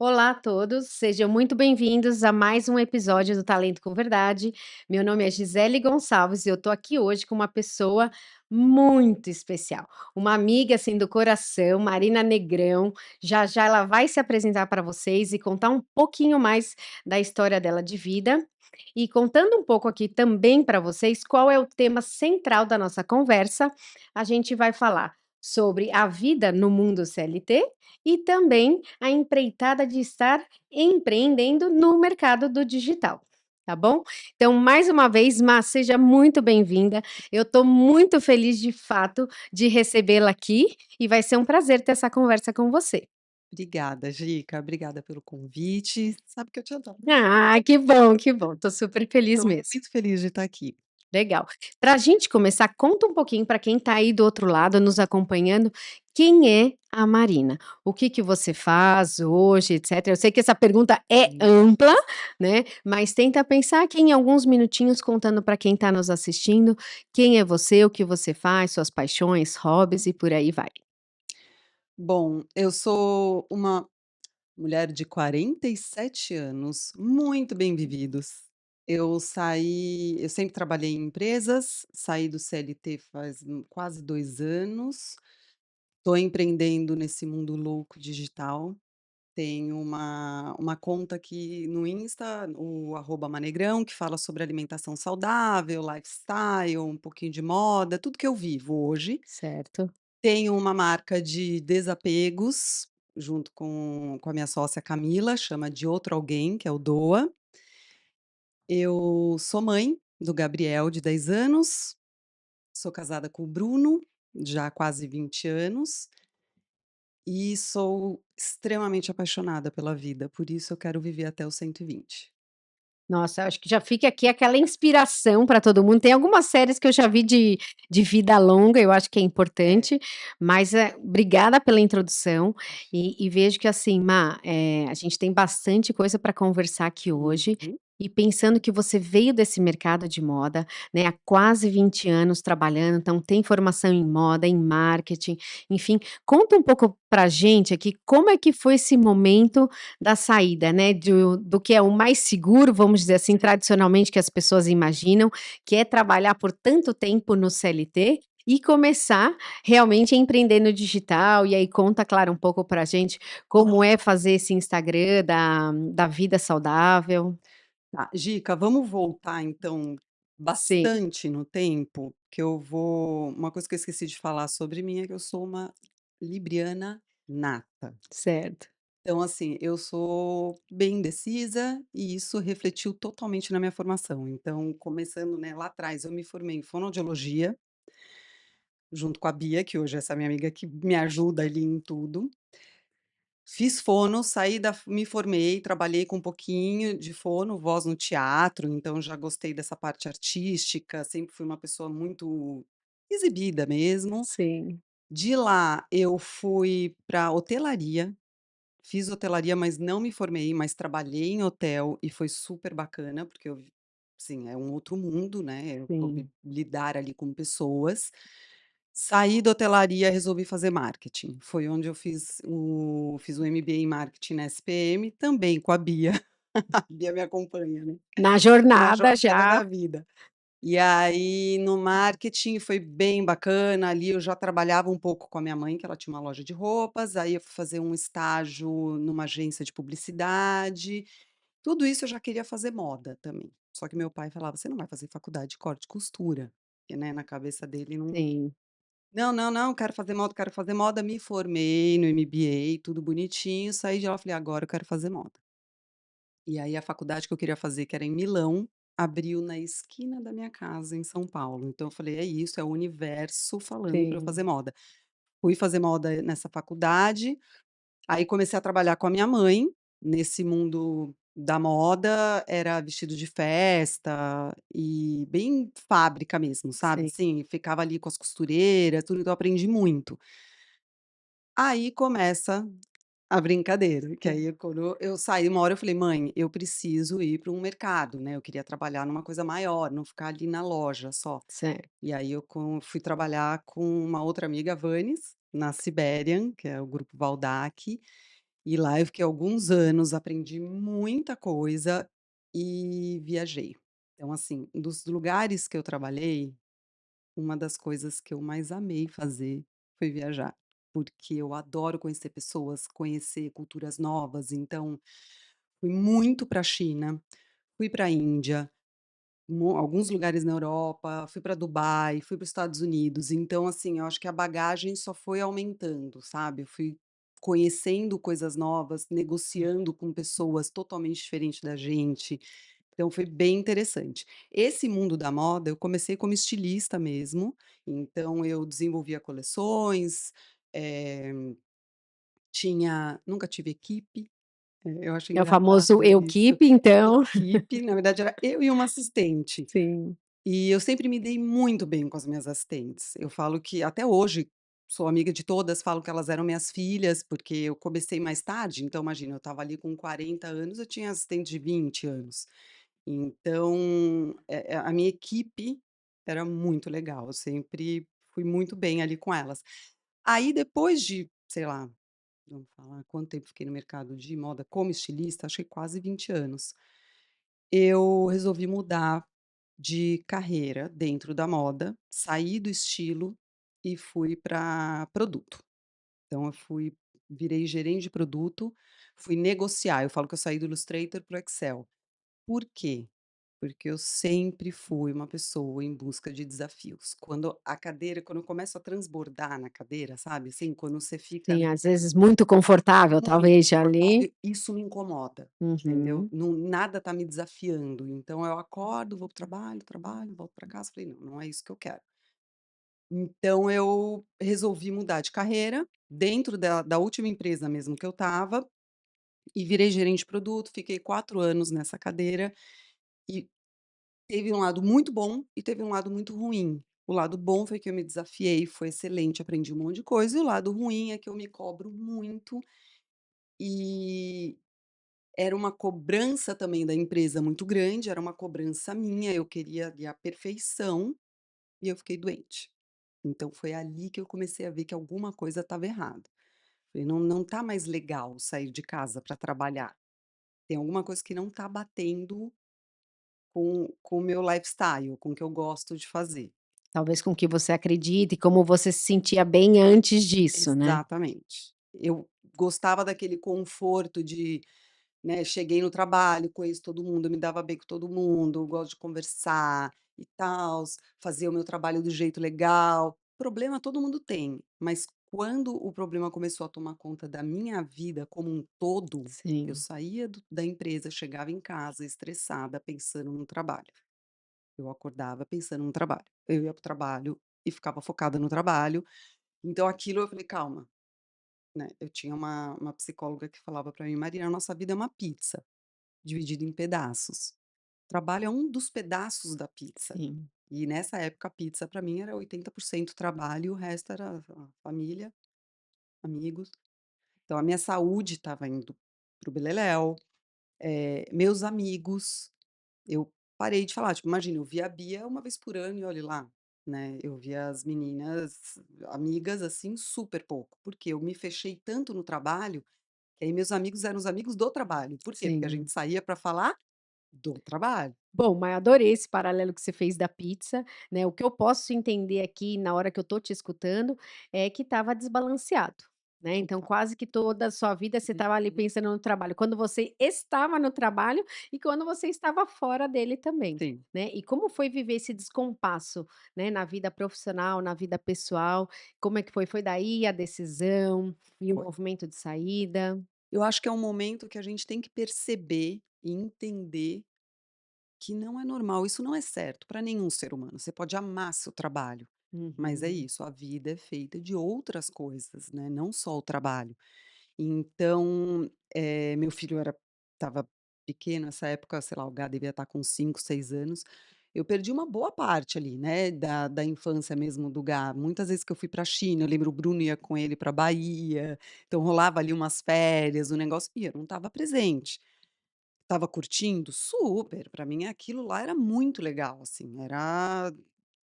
Olá a todos, sejam muito bem-vindos a mais um episódio do Talento com Verdade. Meu nome é Gisele Gonçalves e eu tô aqui hoje com uma pessoa muito especial, uma amiga assim do coração, Marina Negrão. Já já ela vai se apresentar para vocês e contar um pouquinho mais da história dela de vida. E contando um pouco aqui também para vocês qual é o tema central da nossa conversa, a gente vai falar sobre a vida no mundo CLT e também a empreitada de estar empreendendo no mercado do digital. Tá bom? Então, mais uma vez, Má, seja muito bem-vinda. Eu estou muito feliz de fato de recebê-la aqui e vai ser um prazer ter essa conversa com você. Obrigada, Gica. Obrigada pelo convite. Sabe que eu te adoro. Ah, que bom, que bom. Estou super feliz Estou mesmo. muito feliz de estar aqui. Legal. Para a gente começar, conta um pouquinho para quem está aí do outro lado nos acompanhando, quem é a Marina? O que que você faz hoje, etc. Eu sei que essa pergunta é Hum. ampla, né? Mas tenta pensar aqui em alguns minutinhos contando para quem está nos assistindo, quem é você, o que você faz, suas paixões, hobbies e por aí vai. Bom, eu sou uma mulher de 47 anos, muito bem-vividos. Eu sempre trabalhei em empresas, saí do CLT faz quase 2 anos, estou empreendendo nesse mundo louco digital. Tenho uma conta aqui no Insta, o @manegrão, que fala sobre alimentação saudável, lifestyle, um pouquinho de moda, tudo que eu vivo hoje. Certo? Tenho uma marca de desapegos, junto com a minha sócia Camila, chama De Outro Alguém, que é o Doa. Eu sou mãe do Gabriel, de 10 anos, sou casada com o Bruno, já há quase 20 anos. E sou extremamente apaixonada pela vida, por isso eu quero viver até os 120. Nossa, acho que já fica aqui aquela inspiração para todo mundo. Tem algumas séries que eu já vi de vida longa, eu acho que é É. importante, mas, obrigada pela introdução e vejo que assim, Má, a gente tem bastante coisa para conversar aqui hoje, Uhum. e pensando que você veio desse mercado de moda, né, há quase 20 anos trabalhando, então tem formação em moda, em marketing, enfim, conta um pouco pra gente aqui como é que foi esse momento da saída, né, do que é o mais seguro, vamos dizer assim, tradicionalmente, que as pessoas imaginam, que é trabalhar por tanto tempo no CLT, e começar realmente a empreender no digital. E aí conta, claro, um pouco pra gente como é fazer esse Instagram da vida saudável. Tá, Gica, vamos voltar então Sim, bastante no tempo, que eu vou uma coisa que eu esqueci de falar sobre mim é que eu sou uma libriana nata. certo. Então, assim, eu sou bem indecisa e isso refletiu totalmente na minha formação. Então, começando, né, lá atrás, eu me formei em fonoaudiologia, junto com a Bia, que hoje é essa minha amiga que me ajuda ali em tudo. Fiz fono, saí da me formei, trabalhei com um pouquinho de fono, voz no teatro, então já gostei dessa parte artística, sempre fui uma pessoa muito exibida mesmo. Sim, De lá eu fui para hotelaria, fiz hotelaria, mas não me formei, mas trabalhei em hotel e foi super bacana, porque eu assim, é um outro mundo, né, eu soube sim. lidar ali com pessoas. Saí da hotelaria, resolvi fazer marketing. Foi onde eu fiz o MBA em marketing na SPM, também com a Bia. A Bia me acompanha, né, Na na jornada jornada já. da vida. E aí, no marketing foi bem bacana, ali eu já trabalhava um pouco com a minha mãe, que ela tinha uma loja de roupas, aí eu fui fazer um estágio numa agência de publicidade, tudo isso eu já queria fazer moda também. Só que meu pai falava: "Você não vai fazer faculdade de corte e costura", porque, né, na cabeça dele não. Sim, Não, não, não, quero fazer moda, me formei no MBA, tudo bonitinho, saí de lá, falei: "Agora eu quero fazer moda". E aí a faculdade que eu queria fazer, que era em Milão, abriu na esquina da minha casa em São Paulo, então eu falei: "É isso, é o universo falando para eu fazer sim, moda". Fui fazer moda nessa faculdade, aí comecei a trabalhar com a minha mãe, nesse mundo da moda, era vestido de festa e bem fábrica mesmo, sabe, sim. assim, ficava ali com as costureiras, tudo, então eu aprendi muito. Aí começa a brincadeira, que aí quando eu saí uma hora eu falei: "Mãe, eu preciso ir para um mercado, né", eu queria trabalhar numa coisa maior, não ficar ali na loja só. Certo. E aí eu fui trabalhar com uma outra amiga, a Vanes, na Siberian, que é o grupo Valdac, E lá eu fiquei alguns anos, aprendi muita coisa e viajei. Então, assim, dos lugares que eu trabalhei, uma das coisas que eu mais amei fazer foi viajar, porque eu adoro conhecer pessoas, conhecer culturas novas. Então, fui muito para a China, fui para a Índia, alguns lugares na Europa, fui para Dubai, fui para os Estados Unidos. Então, assim, eu acho que a bagagem só foi aumentando, sabe? Eu fui conhecendo coisas novas, negociando com pessoas totalmente diferentes da gente. Então, foi bem interessante. Esse mundo da moda, eu comecei como estilista mesmo. Então, eu desenvolvia coleções, eh, nunca tive equipe. Eu acho É o engraçado famoso isso. equipe, então. Equipe, na verdade, era eu e uma assistente. Sim, E eu sempre me dei muito bem com as minhas assistentes. Eu falo que até hoje sou amiga de todas, falo que elas eram minhas filhas, porque eu comecei mais tarde, então imagina, eu estava ali com 40 anos, eu tinha assistente de 20 anos. Então, a minha equipe era muito legal, eu sempre fui muito bem ali com elas. Aí depois de, sei lá, vamos falar quanto tempo fiquei no mercado de moda como estilista, acho que quase 20 anos. Eu resolvi mudar de carreira dentro da moda, saí do estilo e fui para produto. Então eu virei gerente de produto, fui negociar, eu falo que eu saí do Illustrator para o Excel. Por quê? Porque eu sempre fui uma pessoa em busca de desafios. Quando eu começo a transbordar na cadeira, sabe, assim, quando você fica sim, às vezes muito confortável, muito talvez, já ali. confortável, isso me incomoda, entendeu? Uhum. Não, nada tá me desafiando, então eu acordo, vou para o trabalho, trabalho, volto para casa, falei: "Não, não é isso que eu quero". Então eu resolvi mudar de carreira, dentro da última empresa mesmo que eu estava, e virei gerente de produto, fiquei 4 anos nessa cadeira, e teve um lado muito bom e teve um lado muito ruim. O lado bom foi que eu me desafiei, foi excelente, aprendi um monte de coisa, e o lado ruim é que eu me cobro muito, e era uma cobrança também da empresa muito grande, era uma cobrança minha, eu queria ali a perfeição, e eu fiquei doente. Então foi ali que eu comecei a ver que alguma coisa estava errada. Falei: "Não tá mais legal sair de casa para trabalhar, tem alguma coisa que não tá batendo com o meu lifestyle, com o que eu gosto de fazer". Talvez com o que você acredita e como você se sentia bem antes disso, né. Exatamente. Eu gostava daquele conforto de, né, cheguei no trabalho, conheço todo mundo, me dava bem com todo mundo, gosto de conversar e tals, fazer o meu trabalho do jeito legal. Problema todo mundo tem, mas quando o problema começou a tomar conta da minha vida como um todo, eu Sim. saía da empresa, chegava em casa estressada, pensando no trabalho. Eu acordava pensando no trabalho. Eu ia para o trabalho e ficava focada no trabalho. Então aquilo eu falei: "Calma", né. Eu tinha uma psicóloga que falava para mim: "Marina, a nossa vida é uma pizza, dividida em pedaços. Trabalho é um dos pedaços da pizza". Sim. E nessa época a pizza para mim era 80% trabalho e o resto era a família, amigos. Então a minha saúde estava indo para o beleléu, meus amigos, eu parei de falar, tipo, imagina, eu via a Bia uma vez por ano e olhe lá, né, eu via as meninas, amigas, assim, super pouco, porque eu me fechei tanto no trabalho, que aí meus amigos eram os amigos do trabalho. Por quê? Porque a Sim. gente saía para falar do trabalho. Bom, mas adorei esse paralelo que você fez da pizza, né, o que eu posso entender aqui na hora que eu tô te escutando, é que estava desbalanceado, né, então Total. quase que toda a sua vida você estava ali Uhum. pensando no trabalho, quando você estava no trabalho e quando você estava fora dele também, Sim, né. E como foi viver esse descompasso, né, na vida profissional, na vida pessoal, como é que foi? Foi daí a decisão e o foi. movimento de saída? Eu acho que é um momento que a gente tem que perceber e entender que não é normal, isso não é certo para nenhum ser humano. Você pode amar seu trabalho, mas é Uhum. isso, a vida é feita de outras coisas, né, não só o trabalho. Então, meu filho estava pequeno nessa época, sei lá, o Gá devia estar com 5, 6 anos. Eu perdi uma boa parte ali, né, da infância mesmo do Gá. Muitas vezes que eu fui pra China, eu lembro o Bruno ia com ele pra Bahia, então rolava ali umas férias, o negócio e eu não estava presente. Estava curtindo? Super, pra mim aquilo lá era muito legal, assim, era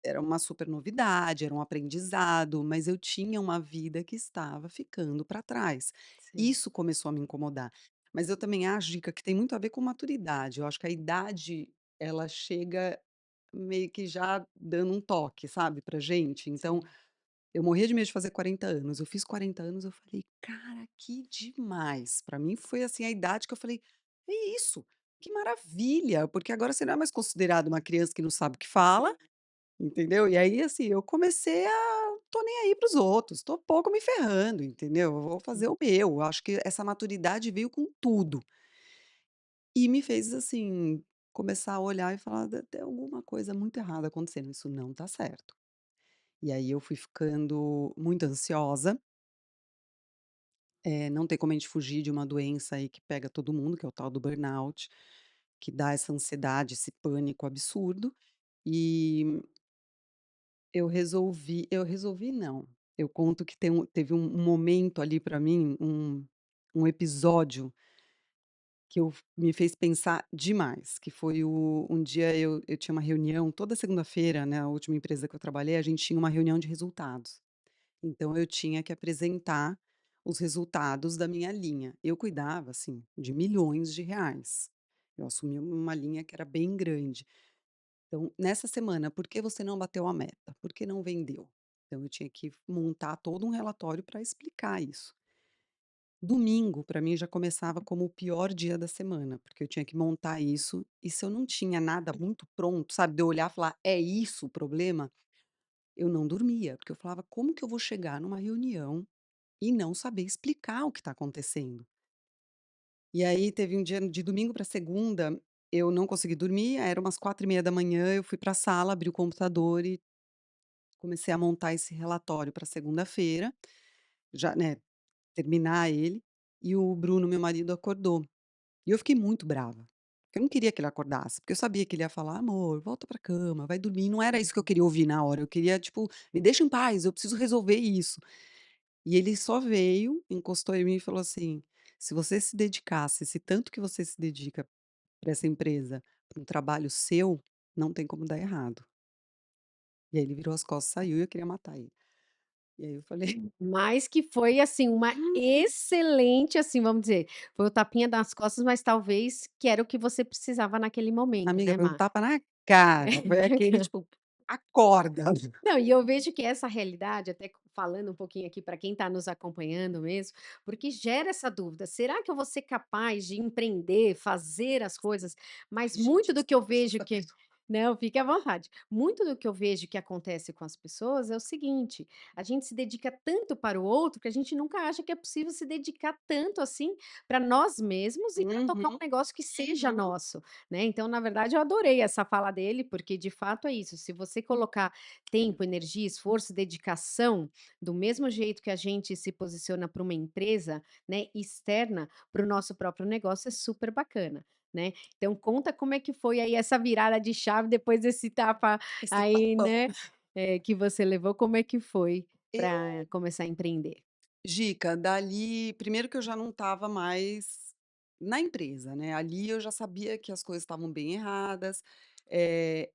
era uma super novidade, era um aprendizado, mas eu tinha uma vida que estava ficando para trás. Sim, Isso começou a me incomodar. Mas eu também acho, Dica, que tem muito a ver com maturidade. Eu acho que a idade, ela chega meio que já dando um toque, sabe, pra gente. Então, sim, eu morria de medo de fazer 40 anos. Eu fiz 40 anos, eu falei: "Cara, que demais". Pra mim foi, assim, a idade que eu falei: "É isso, que maravilha", porque agora você não é mais considerado uma criança que não sabe o que fala, entendeu. E aí, assim, eu comecei a tô nem aí para os outros, tô pouco me ferrando, entendeu. Eu vou fazer sim. o meu. Eu acho que essa maturidade veio com tudo. E me fez, assim, começar a olhar e falar: Tem alguma coisa muito errada acontecendo, isso não tá certo". E aí eu fui ficando muito ansiosa. Não tem como a gente fugir de uma doença aí que pega todo mundo, que é o tal do burnout, que dá essa ansiedade, esse pânico absurdo. E eu resolvi não, eu conto que teve um momento ali para mim, um episódio que me fez pensar demais, que foi um dia eu tinha uma reunião toda segunda-feira, né, a última empresa que eu trabalhei, a gente tinha uma reunião de resultados. Então eu tinha que apresentar os resultados da minha linha. Eu cuidava, assim, de milhões de reais. Eu assumi uma linha que era bem grande. Então, nessa semana, por que você não bateu a meta? Por que não vendeu? Então eu tinha que montar todo um relatório para explicar isso. Domingo, para mim, já começava como o pior dia da semana, porque eu tinha que montar isso, e se eu não tinha nada muito pronto, sabe, de eu olhar e falar: "É isso o problema?", eu não dormia, porque eu falava: "Como que eu vou chegar numa reunião e não saber explicar o que está acontecendo?". E aí teve um dia de domingo para segunda, eu não consegui dormir, era umas 4h30 da manhã, eu fui para a sala, abri o computador e comecei a montar esse relatório para segunda-feira, já, né, terminar ele, e o Bruno, meu marido, acordou. E eu fiquei muito brava, porque eu não queria que ele acordasse, porque eu sabia que ele ia falar: "Amor, volta pra cama, vai dormir", não era isso que eu queria ouvir na hora, eu queria, tipo: "Me deixa em paz, eu preciso resolver isso". E ele só veio, encostou em mim e falou assim: "Se você se dedicasse esse tanto que você se dedica para essa empresa, para um trabalho seu, não tem como dar errado". E aí ele virou as costas, e saiu e eu queria matar ele. E aí eu falei: Mas que foi, assim, uma excelente, assim, vamos dizer, foi o tapinha nas costas, mas talvez que era o que você precisava naquele momento, "Amiga, né, foi um Má? tapa na cara", foi aquele tipo: "Acorda". Não, e eu vejo que essa realidade, até falando um pouquinho aqui para quem está nos acompanhando mesmo, porque gera essa dúvida: "Será que eu vou ser capaz de empreender, fazer as coisas?" Mas Ai, gente, muito do que eu desculpa, vejo assusta que mesmo. não, fique à vontade. Muito do que eu vejo que acontece com as pessoas é o seguinte: a gente se dedica tanto para o outro que a gente nunca acha que é possível se dedicar tanto assim para nós mesmos e para tocar um Uhum. negócio que seja nosso, né. Então, na verdade, eu adorei essa fala dele, porque de fato é isso, se você colocar tempo, energia, esforço, dedicação, do mesmo jeito que a gente se posiciona para uma empresa, né, externa, para o nosso próprio negócio é super bacana, né. Então conta como é que foi aí essa virada de chave depois desse tapa Esse aí, tapão. né, que você levou, como é que foi Eu para começar a empreender? Dica, dali primeiro que eu já não estava mais na empresa, né, ali eu já sabia que as coisas estavam bem erradas,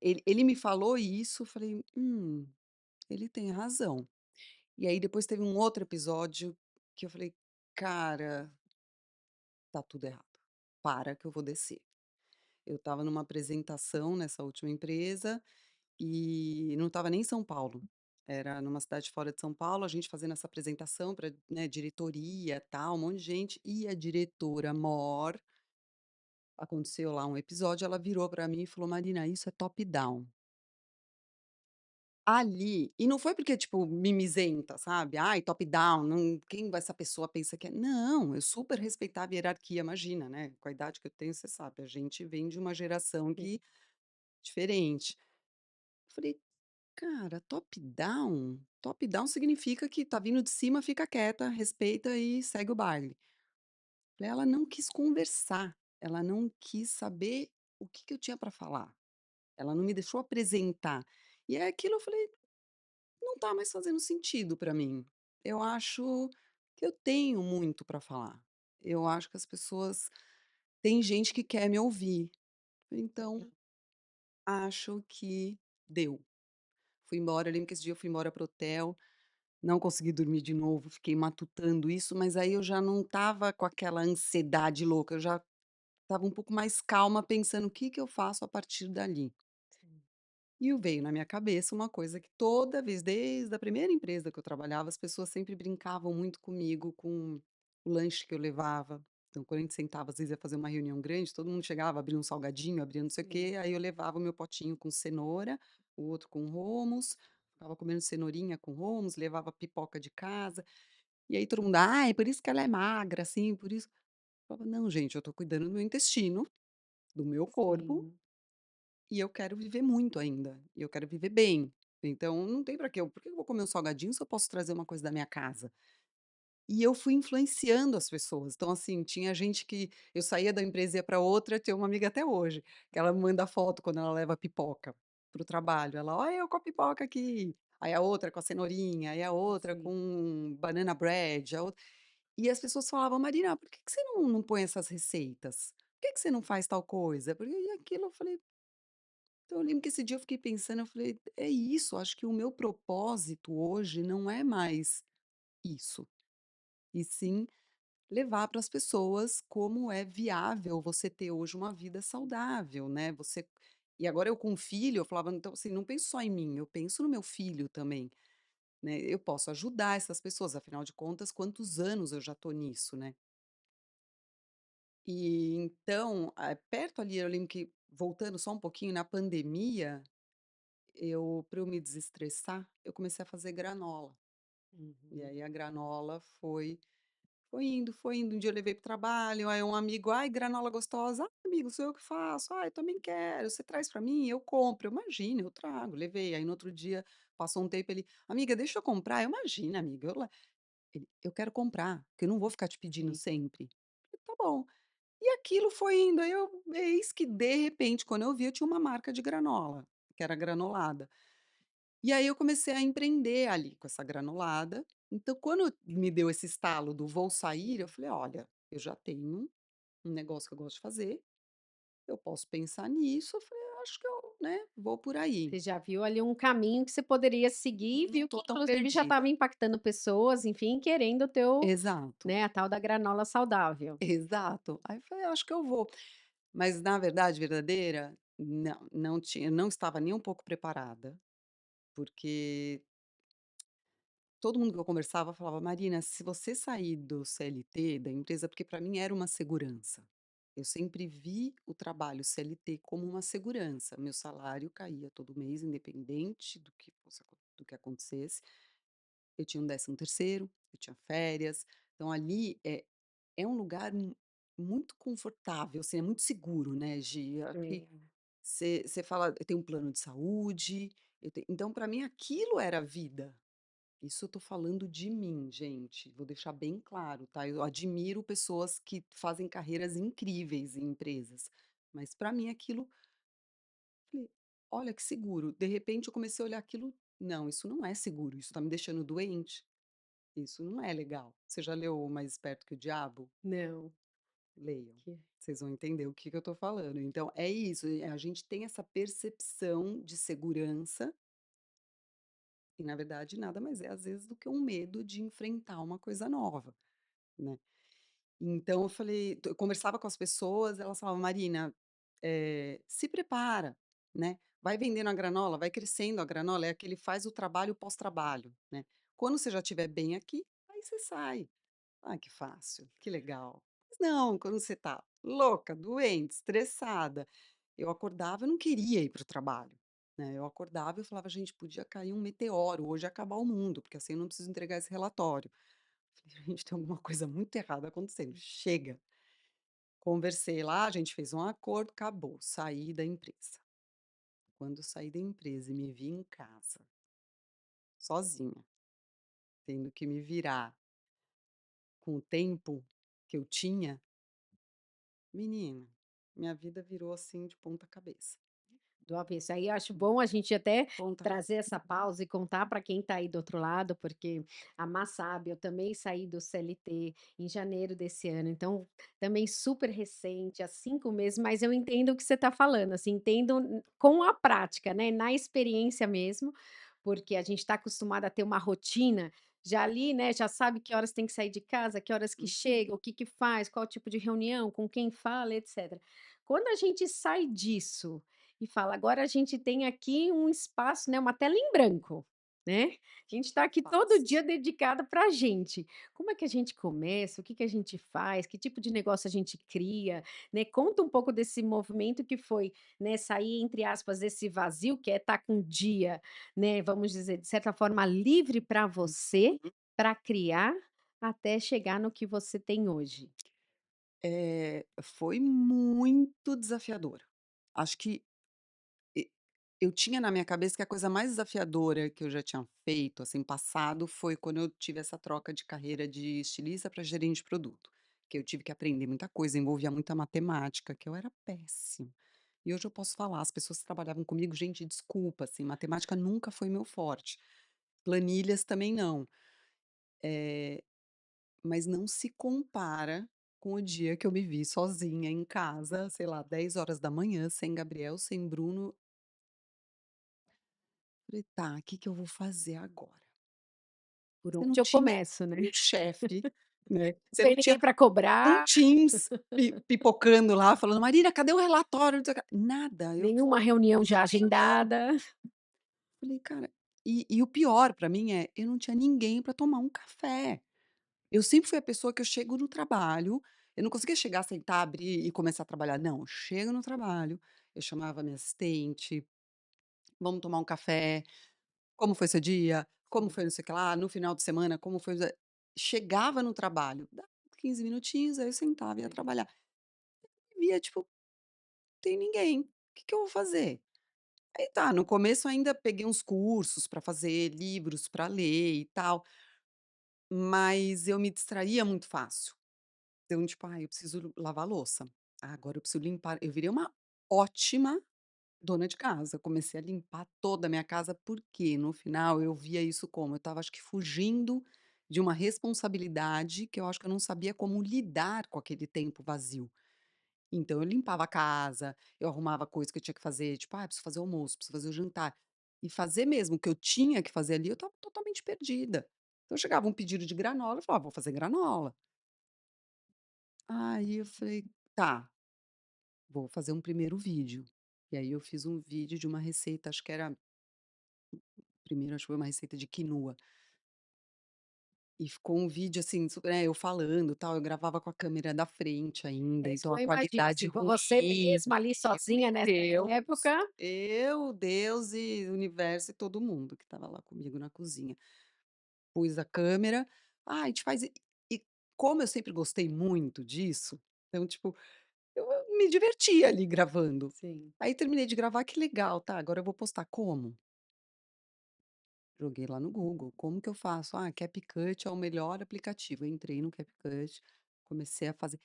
ele me falou isso, eu falei: ele tem razão". E aí depois teve um outro episódio que eu falei: "Cara, tá tudo errado, para que eu vou descer". Eu estava numa apresentação nessa última empresa, e não estava nem em São Paulo, era numa cidade fora de São Paulo, a gente fazendo essa apresentação para, né, diretoria, tal, um monte de gente, e a diretora mor aconteceu lá um episódio, ela virou para mim e falou: "Marina, isso é top down". Ali e não foi porque, tipo, mimizenta, sabe, "Ai, top down, não quem vai essa pessoa pensa que é", não, eu super respeitava a hierarquia, imagina, né, com a idade que eu tenho, você sabe, a gente vem de uma geração Sim, que diferente. Eu falei: "Cara, top down significa que tá vindo de cima, fica quieta, respeita e segue o baile". Ela não quis conversar, ela não quis saber o que que eu tinha para falar, ela não me deixou apresentar. E é aquilo, eu falei: "Não tá mais fazendo sentido para mim". Eu acho que eu tenho muito para falar. Eu acho que as pessoas tem gente que quer me ouvir, então acho que deu. Fui embora, eu lembro que esse dia eu fui embora para o hotel, não consegui dormir de novo, fiquei matutando isso, mas aí eu já não estava com aquela ansiedade louca, eu já estava um pouco mais calma pensando: "O que que eu faço a partir dali?". Sim. E veio na minha cabeça uma coisa que toda vez, desde a primeira empresa que eu trabalhava, as pessoas sempre brincavam muito comigo com o lanche que eu levava. Então, quando a gente sentava, às vezes ia fazer uma reunião grande, todo mundo chegava, abria um salgadinho, abria não sei o Sim. quê, aí eu levava o meu potinho com cenoura, o outro com hummus, ficava comendo cenourinha com hummus, levava pipoca de casa. E aí todo mundo: "Ai, por isso que ela é magra, assim, por isso". Eu falava: "Não, gente, eu tô cuidando do meu intestino, do meu corpo, Sim. e eu quero viver muito ainda, e eu quero viver bem. Então não tem pra quê eu por que eu vou comer um salgadinho se eu posso trazer uma coisa da minha casa?". E eu fui influenciando as pessoas. Então, assim, tinha gente que eu saía da empresa e ia pra outra, tenho uma amiga até hoje, que ela me manda foto quando ela leva pipoca para o trabalho. Ela: "Olha eu com a pipoca aqui". Aí a outra com a cenourinha, aí a outra Sim. com banana bread, a outra e as pessoas falavam: "Marina, por que que você não põe essas receitas? Por que que você não faz tal coisa?". Porque e aquilo eu falei então eu lembro que esse dia eu fiquei pensando, eu falei: "É isso, acho que o meu propósito hoje não é mais isso, e sim levar para as pessoas como é viável você ter hoje uma vida saudável, né, você". E agora eu com um filho, eu falava: "Então, assim, não penso só em mim, eu penso no meu filho também, né, eu posso ajudar essas pessoas, afinal de contas, quantos anos eu já tô nisso, né". E então, perto ali, eu lembro que voltando só um pouquinho, na pandemia, eu para eu me desestressar, eu comecei a fazer granola. E Uhum. aí a granola foi indo, um dia eu levei para o trabalho, aí um amigo: "Ai, granola gostosa". "Ah, amigo, sou eu que faço". "Ai, também quero, você traz para mim? Eu compro". Eu: "Imagina, eu trago". Levei, aí no outro dia, passou um tempo, ele: "Amiga, deixa eu comprar". Eu: "Imagina, amiga, eu le". Ele: "Eu quero comprar, porque eu não vou ficar te pedindo Sim. sempre". Falei: "Tá bom". E aquilo foi indo, aí eu eis que de repente, quando eu vi, eu tinha uma marca de granola, que era granulada. E aí eu comecei a empreender ali com essa granulada. Então, quando me deu esse estalo do vou sair, eu falei: "Olha, eu já tenho um negócio que eu gosto de fazer, eu posso pensar nisso". Eu falei: "Acho que eu, né, vou por aí". Você já viu ali um caminho que você poderia seguir e Não viu que tô tão inclusive já estava perdida. impactando pessoas, enfim, querendo o teu, Exato, né, a tal da granola saudável. exato. Aí eu falei: "Acho que eu vou". Mas na verdade verdadeira, não tinha, não estava nem um pouco preparada, porque todo mundo que eu conversava falava: "Marina, se você sair do CLT, da empresa", porque para mim era uma segurança. Eu sempre vi o trabalho CLT como uma segurança. Meu salário caía todo mês, independente do que acontecesse. Eu tinha um 13º, eu tinha férias. Então ali é um lugar muito confortável, assim, é muito seguro, né, Gi. Aqui Sim. você fala: "Eu tenho um plano de saúde", então para mim aquilo era vida. Isso eu tô falando de mim, gente, vou deixar bem claro, tá. Eu admiro pessoas que fazem carreiras incríveis em empresas, mas para mim aquilo falei: "Olha que seguro". De repente eu comecei a olhar aquilo: "Não, isso não é seguro, isso tá me deixando doente, isso não é legal". Você já leu Mais Esperto que o Diabo? Não. Leiam, Que vocês vão entender o que que eu tô falando. Então é isso, a gente tem essa percepção de segurança, e na verdade nada mais é às vezes do que um medo de enfrentar uma coisa nova, né. Então eu falei eu conversava com as pessoas, elas falavam: "Marina, se prepara, né, vai vendendo a granola, vai crescendo a granola, é aquele faz o trabalho pós-trabalho, né. Quando você já estiver bem aqui, aí você sai". Ah, que fácil, que legal. Mas não, quando você tá louca, doente, estressada, eu acordava, eu não queria ir para o trabalho, né, eu acordava e eu falava: "Gente, podia cair um meteoro hoje e acabar o mundo, porque assim eu não preciso entregar esse relatório". Falei: "Gente, tem alguma coisa muito errada acontecendo, chega". Conversei lá, a gente fez um acordo, acabou, saí da empresa. Quando eu saí da empresa e me vi em casa, sozinha, tendo que me virar com o tempo que eu tinha, menina, minha vida virou assim de ponta cabeça. do avesso. Aí acho bom a gente até Ponta trazer essa pausa e contar para quem está aí do outro lado, porque a Má sabe, eu também saí do CLT em janeiro desse ano, então também super recente, há 5 meses, mas eu entendo o que você está falando, assim, entendo com a prática, né, na experiência mesmo, porque a gente está acostumado a ter uma rotina, já ali, né, já sabe que horas tem que sair de casa, que horas que Uhum. chega, o que que faz, qual tipo de reunião, com quem fala, etcétera. Quando a gente sai disso e fala: "Agora a gente tem aqui um espaço, né, uma tela em branco", né, a gente está aqui todo dia Fácil. dedicado para a gente. Como é que a gente começa? O que que a gente faz? Que tipo de negócio a gente cria? Né, conta um pouco desse movimento que foi, né, sair, entre aspas, desse vazio, que é estar com o dia, né, vamos dizer, de certa forma, livre para você, Uhum. para criar, até chegar no que você tem hoje. Foi muito desafiador. Acho que e eu tinha na minha cabeça que a coisa mais desafiadora que eu já tinha feito, assim, passado, foi quando eu tive essa troca de carreira de estilista para gerente de produto, que eu tive que aprender muita coisa, envolvia muita matemática, que eu era péssima. E hoje eu posso falar, as pessoas que trabalhavam comigo, gente, desculpa, assim, matemática nunca foi meu forte, planilhas também não. Eh, mas não se compara com o dia que eu me vi sozinha em casa, sei lá, 10 horas da manhã, sem Gabriel, sem Bruno. Falei: "Tá, o que que eu vou fazer agora?". Por Você não onde eu tinha começo, né? um chefe, né, Não você tem não tinha ninguém para um cobrar, Teams pipocando lá, falando: "Marina, cadê o relatório?", não sei o quê. Nada, eu nenhuma reunião não já tinha nada. agendada, Falei: "Cara", e o pior pra mim é, eu não tinha ninguém pra tomar um café. Eu sempre fui a pessoa que eu chego no trabalho, eu não conseguia chegar, sentar, abrir e começar a trabalhar, não, eu chego no trabalho, eu chamava minha assistente, "vamos tomar um café, como foi seu dia? Como sim, foi não sei o que lá, no final de semana, como foi o" chegava no trabalho, dava 15 minutinhos, aí eu sentava e ia sim. trabalhar. E via, tipo, tem ninguém, o que que eu vou fazer? Aí tá, no começo ainda peguei uns cursos pra fazer, livros pra ler e tal, mas eu me distraía muito fácil. Então, tipo: "Ai, eu preciso lavar a louça. Ah, agora eu preciso limpar", eu virei uma ótima dona de casa, comecei a limpar toda a minha casa, porque no final eu via isso como, eu estava acho que fugindo de uma responsabilidade que eu acho que eu não sabia como lidar com aquele tempo vazio. Então eu limpava a casa, eu arrumava coisa que eu tinha que fazer, tipo: "Ah, preciso fazer o almoço, preciso fazer o jantar". E fazer mesmo o que eu tinha que fazer ali, eu estava totalmente perdida. Então chegava um pedido de granola, eu falava: "Vou fazer granola". Aí eu falei: "Tá, vou fazer um primeiro vídeo". E aí eu fiz um vídeo de uma receita, acho que era primeiro acho que foi uma receita de quinoa. E ficou um vídeo, assim, super eu falando, tal, eu gravava com a câmera da frente ainda, É então que eu a imagino, qualidade assim, com você ruim. mesma ali sozinha nessa Deus, época, Deus e o universo e todo mundo que estava lá comigo na cozinha. Pus a câmera, "Ah, a gente faz" e como eu sempre gostei muito disso, então, tipo, eu me divertia ali gravando. sim. Aí terminei de gravar, que legal, tá, agora eu vou postar como? Joguei lá no Google, como que eu faço? Ah, CapCut é o melhor aplicativo. Eu entrei no CapCut, comecei a fazer.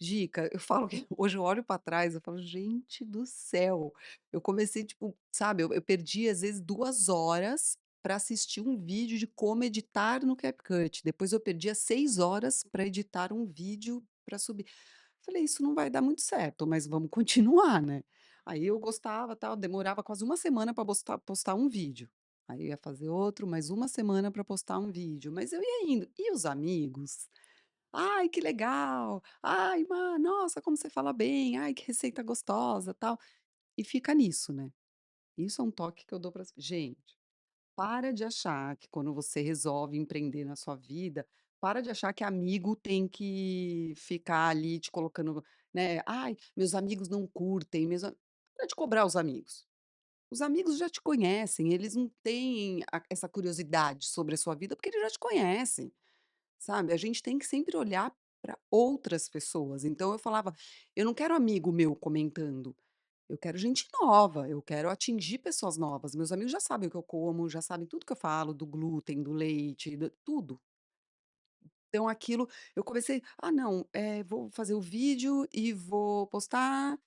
Dica, eu falo que hoje eu olho para trás, eu falo: "Gente do céu", eu comecei, tipo, sabe, eu perdi às vezes 2 horas para assistir um vídeo de como editar no CapCut, depois eu perdia 6 horas para editar um vídeo para subir. Falei: "Isso não vai dar muito certo, mas vamos continuar, né". Aí eu gostava, tal, demorava quase uma semana para postar um vídeo. Aí eu ia fazer outro, mais uma semana para postar um vídeo, mas eu ia indo. E os amigos? "Ai, que legal! Ai, nossa, como você fala bem! Ai, que receita gostosa", tal. E fica nisso, né. Isso é um toque que eu dou para gente, para de achar que quando você resolve empreender na sua vida, para de achar que amigo tem que ficar ali te colocando, né, "Ai, meus amigos não curtem, para de cobrar os amigos. Os amigos já te conhecem, eles não têm essa curiosidade sobre a sua vida, porque eles já te conhecem. Sabe, a gente tem que sempre olhar para outras pessoas, então eu falava: "Eu não quero amigo meu comentando, eu quero gente nova, eu quero atingir pessoas novas, meus amigos já sabem o que eu como, já sabem tudo que eu falo do glúten, do leite, do tudo". Então aquilo eu comecei: "Ah não, vou fazer o vídeo e vou postar",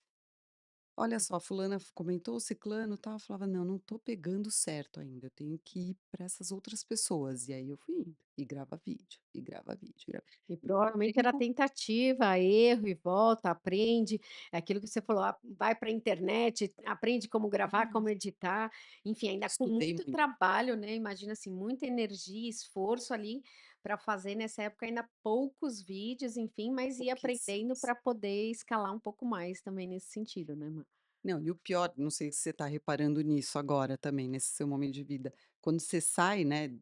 olha só, fulana comentou, ciclano, tal, eu falava: "Não, não tô pegando certo ainda, eu tenho que ir para essas outras pessoas", e aí eu fui indo, e grava vídeo, e grava vídeo, E e o provavelmente era tempo tentativa, erro e volta, aprende, é aquilo que você falou, vai para a internet, aprende como gravar, como nossa, editar, enfim, ainda com estudei muito muito. trabalho, né, imagina assim, muita energia, esforço ali para fazer nessa época ainda poucos vídeos, enfim, mas ia aprendendo Pouquíssimos. para poder escalar um pouco mais também nesse sentido, né, Não, e o pior, não sei se você está reparando nisso agora também, nesse seu momento de vida, quando você sai, né,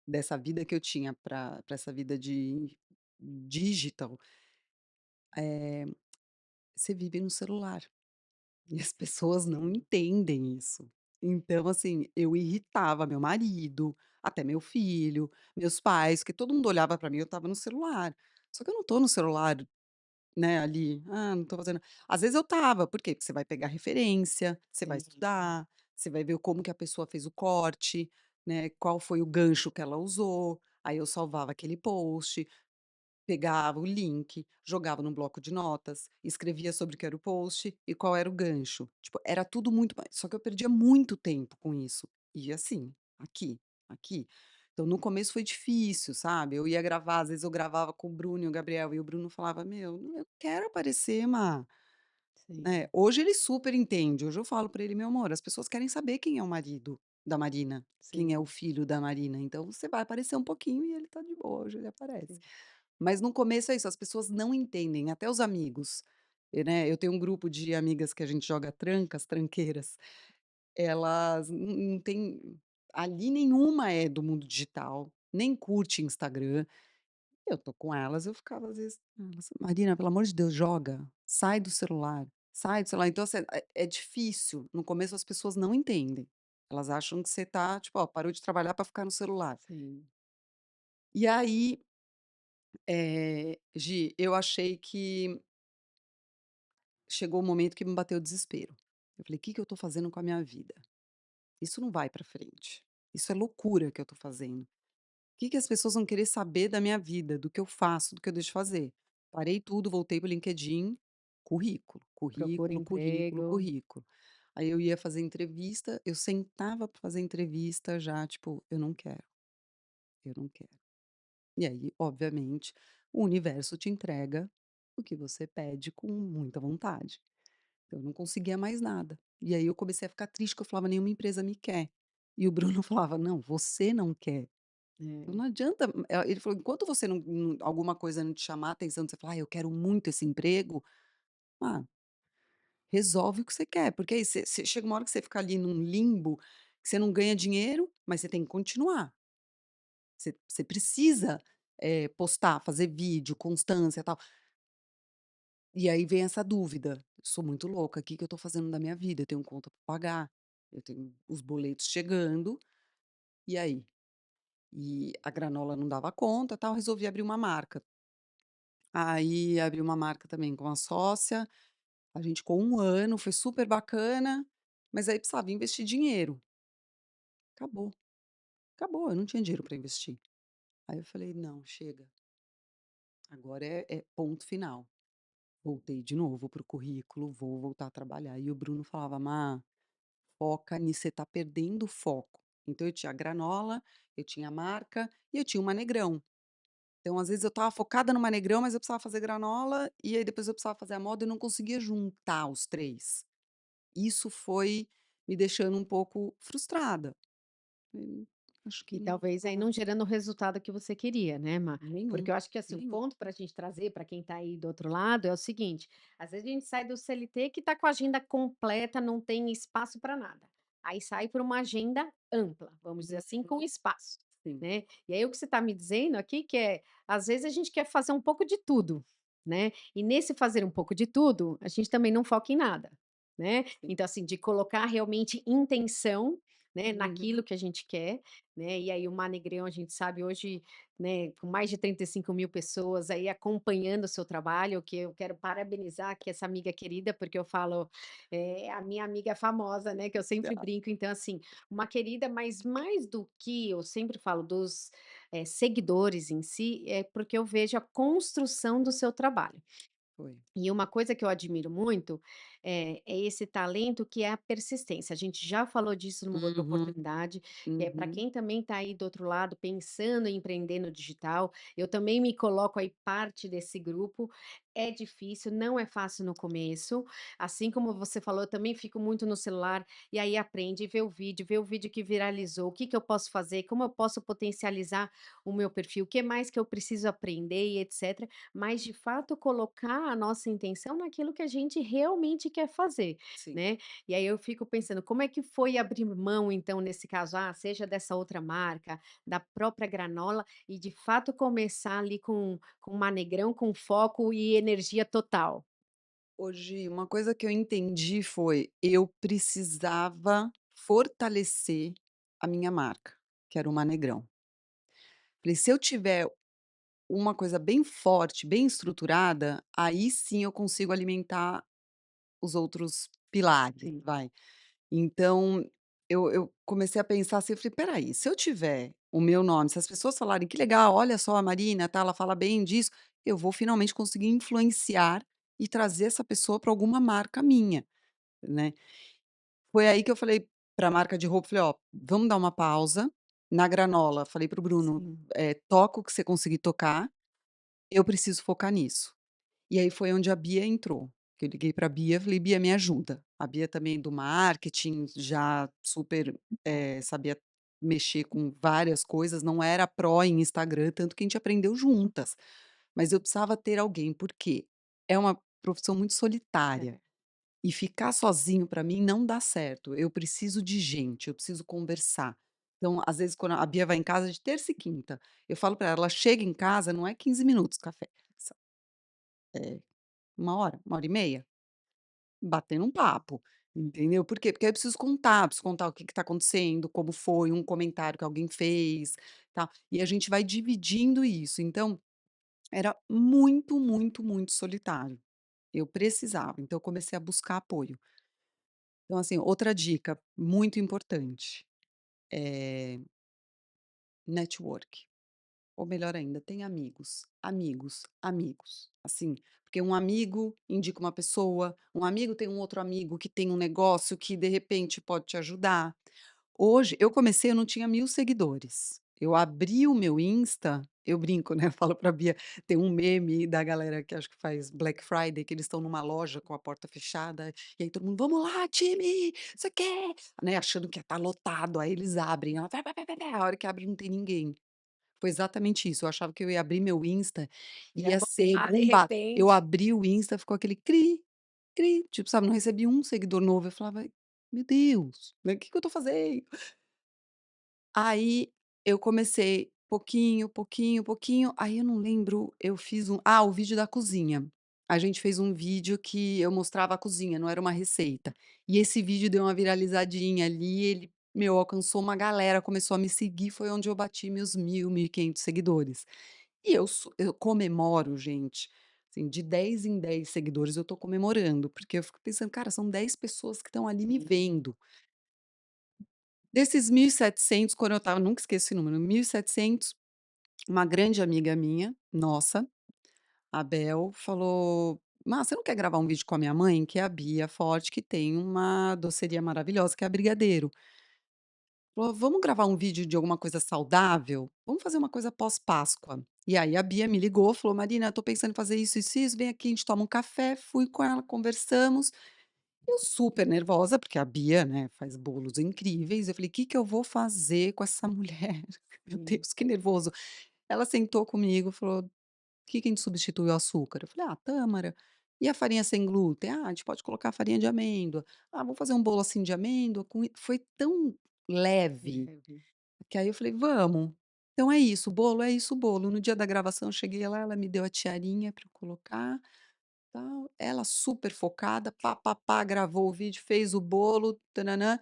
dessa vida que eu tinha para essa vida de digital, eh, você vive no celular, e as pessoas não Sim, entendem isso. Então, assim, eu irritava meu marido, até meu filho, meus pais, que todo mundo olhava para mim, eu estava no celular. Só que eu não estou no celular, né, ali, não tô fazendo, às vezes eu tava, por quê? Porque você vai pegar referência, você vai sim, estudar, você vai ver como que a pessoa fez o corte, né, qual foi o gancho que ela usou, aí eu salvava aquele post, pegava o link, jogava no bloco de notas, escrevia sobre o que era o post e qual era o gancho. Tipo, era tudo muito mais, só que eu perdia muito tempo com isso. E assim, aqui, aqui. Então no começo foi difícil, sabe, eu ia gravar, às vezes eu gravava com o Bruno e o Gabriel, e o Bruno falava: "Meu, eu não quero aparecer, Má". sim, Hoje ele super entende, hoje eu falo pra ele: "Meu amor, as pessoas querem saber quem é o marido da Marina, quem é o sim, filho da Marina, então você vai aparecer um pouquinho", e ele tá de boa, hoje ele aparece. sim, Mas no começo é isso, as pessoas não entendem, até os amigos, né, eu tenho um grupo de amigas que a gente joga trancas, tranqueiras, elas não têm, ali nenhuma é do mundo digital, nem curte Instagram, eu tô com elas, eu ficava às vezes, elas: "Marina, pelo amor de Deus, joga, sai do celular", então assim, é difícil, no começo as pessoas não entendem, elas acham que você tá, tipo, ó, parou de trabalhar pra ficar no celular. sim. E aí, Gi, eu achei que chegou o momento que me bateu o desespero. Eu falei: "Que eu tô fazendo com a minha vida? Isso não vai pra frente. Isso é loucura que eu tô fazendo. Que as pessoas vão querer saber da minha vida, do que eu faço, do que eu deixo de fazer?". Parei tudo, voltei para o LinkedIn, currículo, Procura currículo, currículo, emprego. currículo. Aí eu ia fazer entrevista, eu sentava para fazer entrevista já, tipo: "Eu não quero, eu não quero". E aí, obviamente, o universo te entrega o que você pede com muita vontade. Eu não conseguia mais nada. E aí eu comecei a ficar triste, que eu falava: "Nenhuma empresa me quer". E o Bruno falava: "Não, você não quer". Então É, não adianta, ele falou: "Enquanto você não alguma coisa não te chamar a atenção, você falar: 'Ah, eu quero muito esse emprego', ah, resolve o que você quer", porque aí você chega uma hora que você fica ali num limbo, que você não ganha dinheiro, mas você tem que continuar. Você precisa, postar, fazer vídeo, constância, tal. E aí vem essa dúvida: "Sou muito louca, o que que eu tô fazendo da minha vida? Eu tenho conta pra pagar, eu tenho os boletos chegando, e aí?". E a granola não dava conta, tal, resolvi abrir uma marca. Aí abri uma marca também com a sócia, a gente ficou 1 ano, foi super bacana, mas aí precisava investir dinheiro. Acabou, acabou, eu não tinha dinheiro para investir. Aí eu falei: "Não, chega, agora é ponto final". Voltei de novo para o currículo, vou voltar a trabalhar. E o Bruno falava: "Má, foca nisso, você tá perdendo o foco". Então eu tinha a granola, eu tinha a marca e eu tinha o Manegrão. Então, às vezes, eu estava focada no Manegrão, mas eu precisava fazer granola, e aí depois eu precisava fazer a moda, eu não conseguia juntar os 3. Isso foi me deixando um pouco frustrada. Acho que e não talvez aí tá não gerando o resultado que você queria, né, porque nenhum, eu acho que, assim, o nenhum. ponto para a gente trazer para quem está aí do outro lado é o seguinte, às vezes a gente sai do CLT que está com a agenda completa, não tem espaço para nada. Aí sai para uma agenda ampla, vamos dizer assim, com espaço, Sim, né. E aí o que você está me dizendo aqui que é, às vezes a gente quer fazer um pouco de tudo, né, e nesse fazer um pouco de tudo, a gente também não foca em nada, né. sim. Então, assim, de colocar realmente intenção, né, Uhum. naquilo que a gente quer, né, e aí o Manegrão a gente sabe hoje, né, com mais de 35.000 pessoas aí acompanhando o seu trabalho, que eu quero parabenizar aqui essa amiga querida, porque eu falo, a minha amiga famosa, né, que eu sempre Tá, brinco, então assim, uma querida, mas mais do que eu sempre falo dos, seguidores em si, é porque eu vejo a construção do seu trabalho. foi. E uma coisa que eu admiro muito, é esse talento que é a persistência. A gente já falou disso numa outra Uhum, oportunidade, que é para uhum. quem também está aí do outro lado pensando em empreender no digital, eu também me coloco aí parte desse grupo. É difícil, não é fácil no começo, assim como você falou, eu também fico muito no celular, e aí aprende, vê o vídeo que viralizou, o que que eu posso fazer, como eu posso potencializar o meu perfil, o que mais que eu preciso aprender e etcétera, mas de fato colocar a nossa intenção naquilo que a gente realmente quer fazer, Sim. né. E aí eu fico pensando, como é que foi abrir mão então nesse caso, seja dessa outra marca, da própria granola, e de fato começar ali com Manegrão, com foco e energia total? Hoje, uma coisa que eu entendi foi, eu precisava fortalecer a minha marca, que era o Manegrão. Falei: "Se eu tiver uma coisa bem forte, bem estruturada, aí sim eu consigo alimentar os outros pilares, Sim, vai". Então, eu comecei a pensar assim, eu falei: "Espera aí, se eu tiver o meu nome, se as pessoas falarem: 'Que legal, olha só a Marina, tá, ela fala bem disso', eu vou finalmente conseguir influenciar e trazer essa pessoa para alguma marca minha", né. Foi aí que eu falei para a marca de roupa, falei: "Ó, vamos dar uma pausa". Na Granola, falei para o Bruno: sim. toca o que você conseguir tocar, eu preciso focar nisso". E aí foi onde a Bia entrou, que eu liguei pra Bia, falei: "Bia, me ajuda". A Bia também do marketing, já super, sabia mexer com várias coisas, não era pró em Instagram, tanto que a gente aprendeu juntas. Mas eu precisava ter alguém, porque é uma profissão muito solitária, É, e ficar sozinho pra mim não dá certo, eu preciso de gente, eu preciso conversar. Então, às vezes, quando a Bia vai em casa de terça e quinta, eu falo pra ela, ela chega em casa, não é 15 minutos café, é 1 hora e meia, batendo um papo, entendeu. Por quê? Porque aí eu preciso contar o que que tá acontecendo, como foi, um comentário que alguém fez, tal, e a gente vai dividindo isso. Então, era muito, muito, muito solitário. Eu precisava, então eu comecei a buscar apoio. Então, assim, outra dica muito importante, eh, network. Ou melhor ainda, tem amigos, amigos, amigos, assim, porque um amigo indica uma pessoa, um amigo tem um outro amigo que tem um negócio que de repente pode te ajudar. Hoje eu comecei, eu não tinha 1000 seguidores. Eu abri o meu Insta, eu brinco, né, eu falo pra Bia, tem um meme da galera que acho que faz Black Friday, que eles estão numa loja com a porta fechada, e aí todo mundo: "Vamos lá time, você quer?", né, achando que ia estar lotado, aí eles abrem, ela vai, vai, vai, vai, vai, a hora que abre não tem ninguém. Foi exatamente isso, eu achava que eu ia abrir meu Insta, ia ia ser bombar de bombado. Eu repente. abri o Insta, ficou aquele cri, cri, tipo, sabe, não recebi um seguidor novo, eu falava: "Meu Deus, né, o que que eu tô fazendo?". Aí eu comecei pouquinho, pouquinho, pouquinho, aí eu não lembro, eu fiz o vídeo da cozinha. A gente fez um vídeo que eu mostrava a cozinha, não era uma receita. E esse vídeo deu uma viralizadinha ali, ele, meu, alcançou uma galera, começou a me seguir, foi onde eu bati meus 1.000, 1.500 seguidores. E eu comemoro, gente, assim, de 10 em 10 seguidores eu tô comemorando, porque eu fico pensando: "Cara, são 10 pessoas que estão ali me Sim. vendo". Desses 1.700, quando eu estava, nunca esqueço esse número, 1.700, uma grande amiga minha, nossa, a Bel, falou: "Má, você não quer gravar um vídeo com a minha mãe?", que é a Bia Forte, que tem uma doceria maravilhosa, que é a Brigadeiro. Falou: "Vamos gravar um vídeo de alguma coisa saudável? Vamos fazer uma coisa pós-Páscoa". E aí a Bia me ligou, falou: "Marina, eu tô pensando em fazer isso, isso, isso, vem aqui, a gente toma um café". Fui com ela, conversamos. Eu super nervosa, porque a Bia, né, faz bolos incríveis, eu falei: "Que eu vou fazer com essa mulher? Meu Sim. Deus, que nervoso". Ela sentou comigo, falou: Que a gente substitui o açúcar?". Eu falei: "Ah, tâmara". "E a farinha sem glúten?". "Ah, a gente pode colocar farinha de amêndoa". "Ah, vamos fazer um bolo assim de amêndoa com", foi tão leve, Leve. que aí eu falei: "Vamos". Então é isso, o bolo é isso, o bolo. No dia da gravação eu cheguei lá, ela me deu a tiarinha para eu colocar, tal, ela super focada, pá, pá, pá, gravou o vídeo, fez o bolo, tã-nã-nã.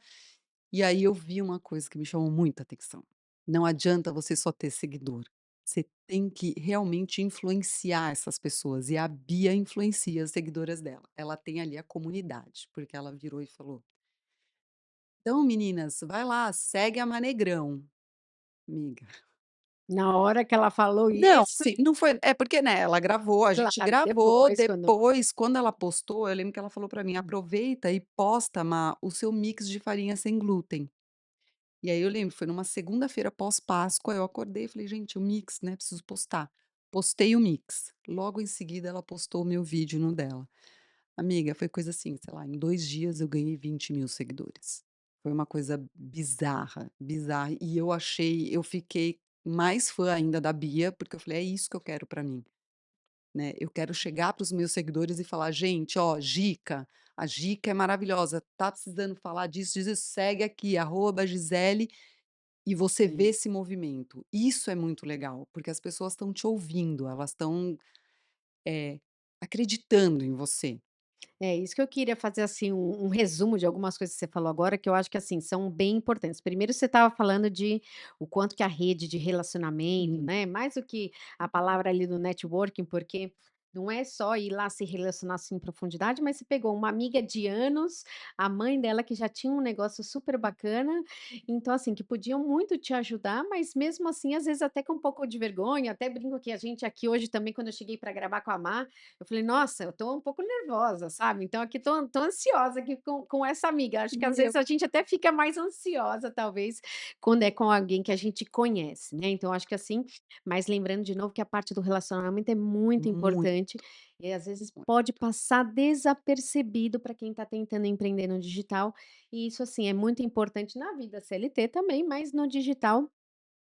E aí eu vi uma coisa que me chamou muita atenção. Não adianta você só ter seguidor. Você tem que realmente influenciar essas pessoas. E a Bia influencia as seguidoras dela. Ela tem ali a comunidade, porque ela virou e falou: "Então, meninas, vai lá, segue a Manegrão". Amiga, Na hora que ela falou Não, isso, assim, não foi é porque, né, ela gravou, a gente claro, gravou, depois quando depois, quando ela postou, eu lembro que ela falou pra mim: "Aproveita e posta, Má, o seu mix de farinha sem glúten". E aí eu lembro, foi numa segunda-feira pós-Páscoa, eu acordei e falei: "Gente, o mix, né, preciso postar". Postei o mix, logo em seguida ela postou o meu vídeo no dela. Amiga, foi coisa assim, sei lá, em 2 dias eu ganhei 20.000 seguidores. Foi uma coisa bizarra, bizarra, e eu fiquei mais fã ainda da Bia, porque eu falei: "É isso que eu quero pra mim", né, eu quero chegar para os meus seguidores e falar: "Gente, ó, dica, a dica é maravilhosa, tá precisando falar disso, disso, segue aqui, @Gisele", e você vê sim. esse movimento. Isso é muito legal, porque as pessoas estão te ouvindo, elas estão, acreditando em você. É isso que eu queria fazer, assim, um resumo de algumas coisas que você falou agora, que eu acho que, assim, são bem importantes. Primeiro, você estava falando de o quanto que a rede de relacionamento, Uhum. né, mais do que a palavra ali do networking, porque não é só ir lá se relacionar, assim, em profundidade, mas você pegou uma amiga de anos, a mãe dela que já tinha um negócio super bacana, então, assim, que podiam muito te ajudar, mas mesmo assim, às vezes até com um pouco de vergonha, até brinco que a gente aqui hoje também, quando eu cheguei para gravar com a Má, eu falei: "Nossa, eu tô um pouco nervosa, sabe, então aqui tô ansiosa aqui com essa amiga". Acho que às Meu vezes a gente até fica mais ansiosa, talvez, quando é com alguém que a gente conhece, né, então acho que assim, mas lembrando de novo que a parte do relacionamento é muito muito, importante e às vezes muito. pode passar desapercebido para quem está tentando empreender no digital, e isso, assim, é muito importante na vida CLT também, mas no digital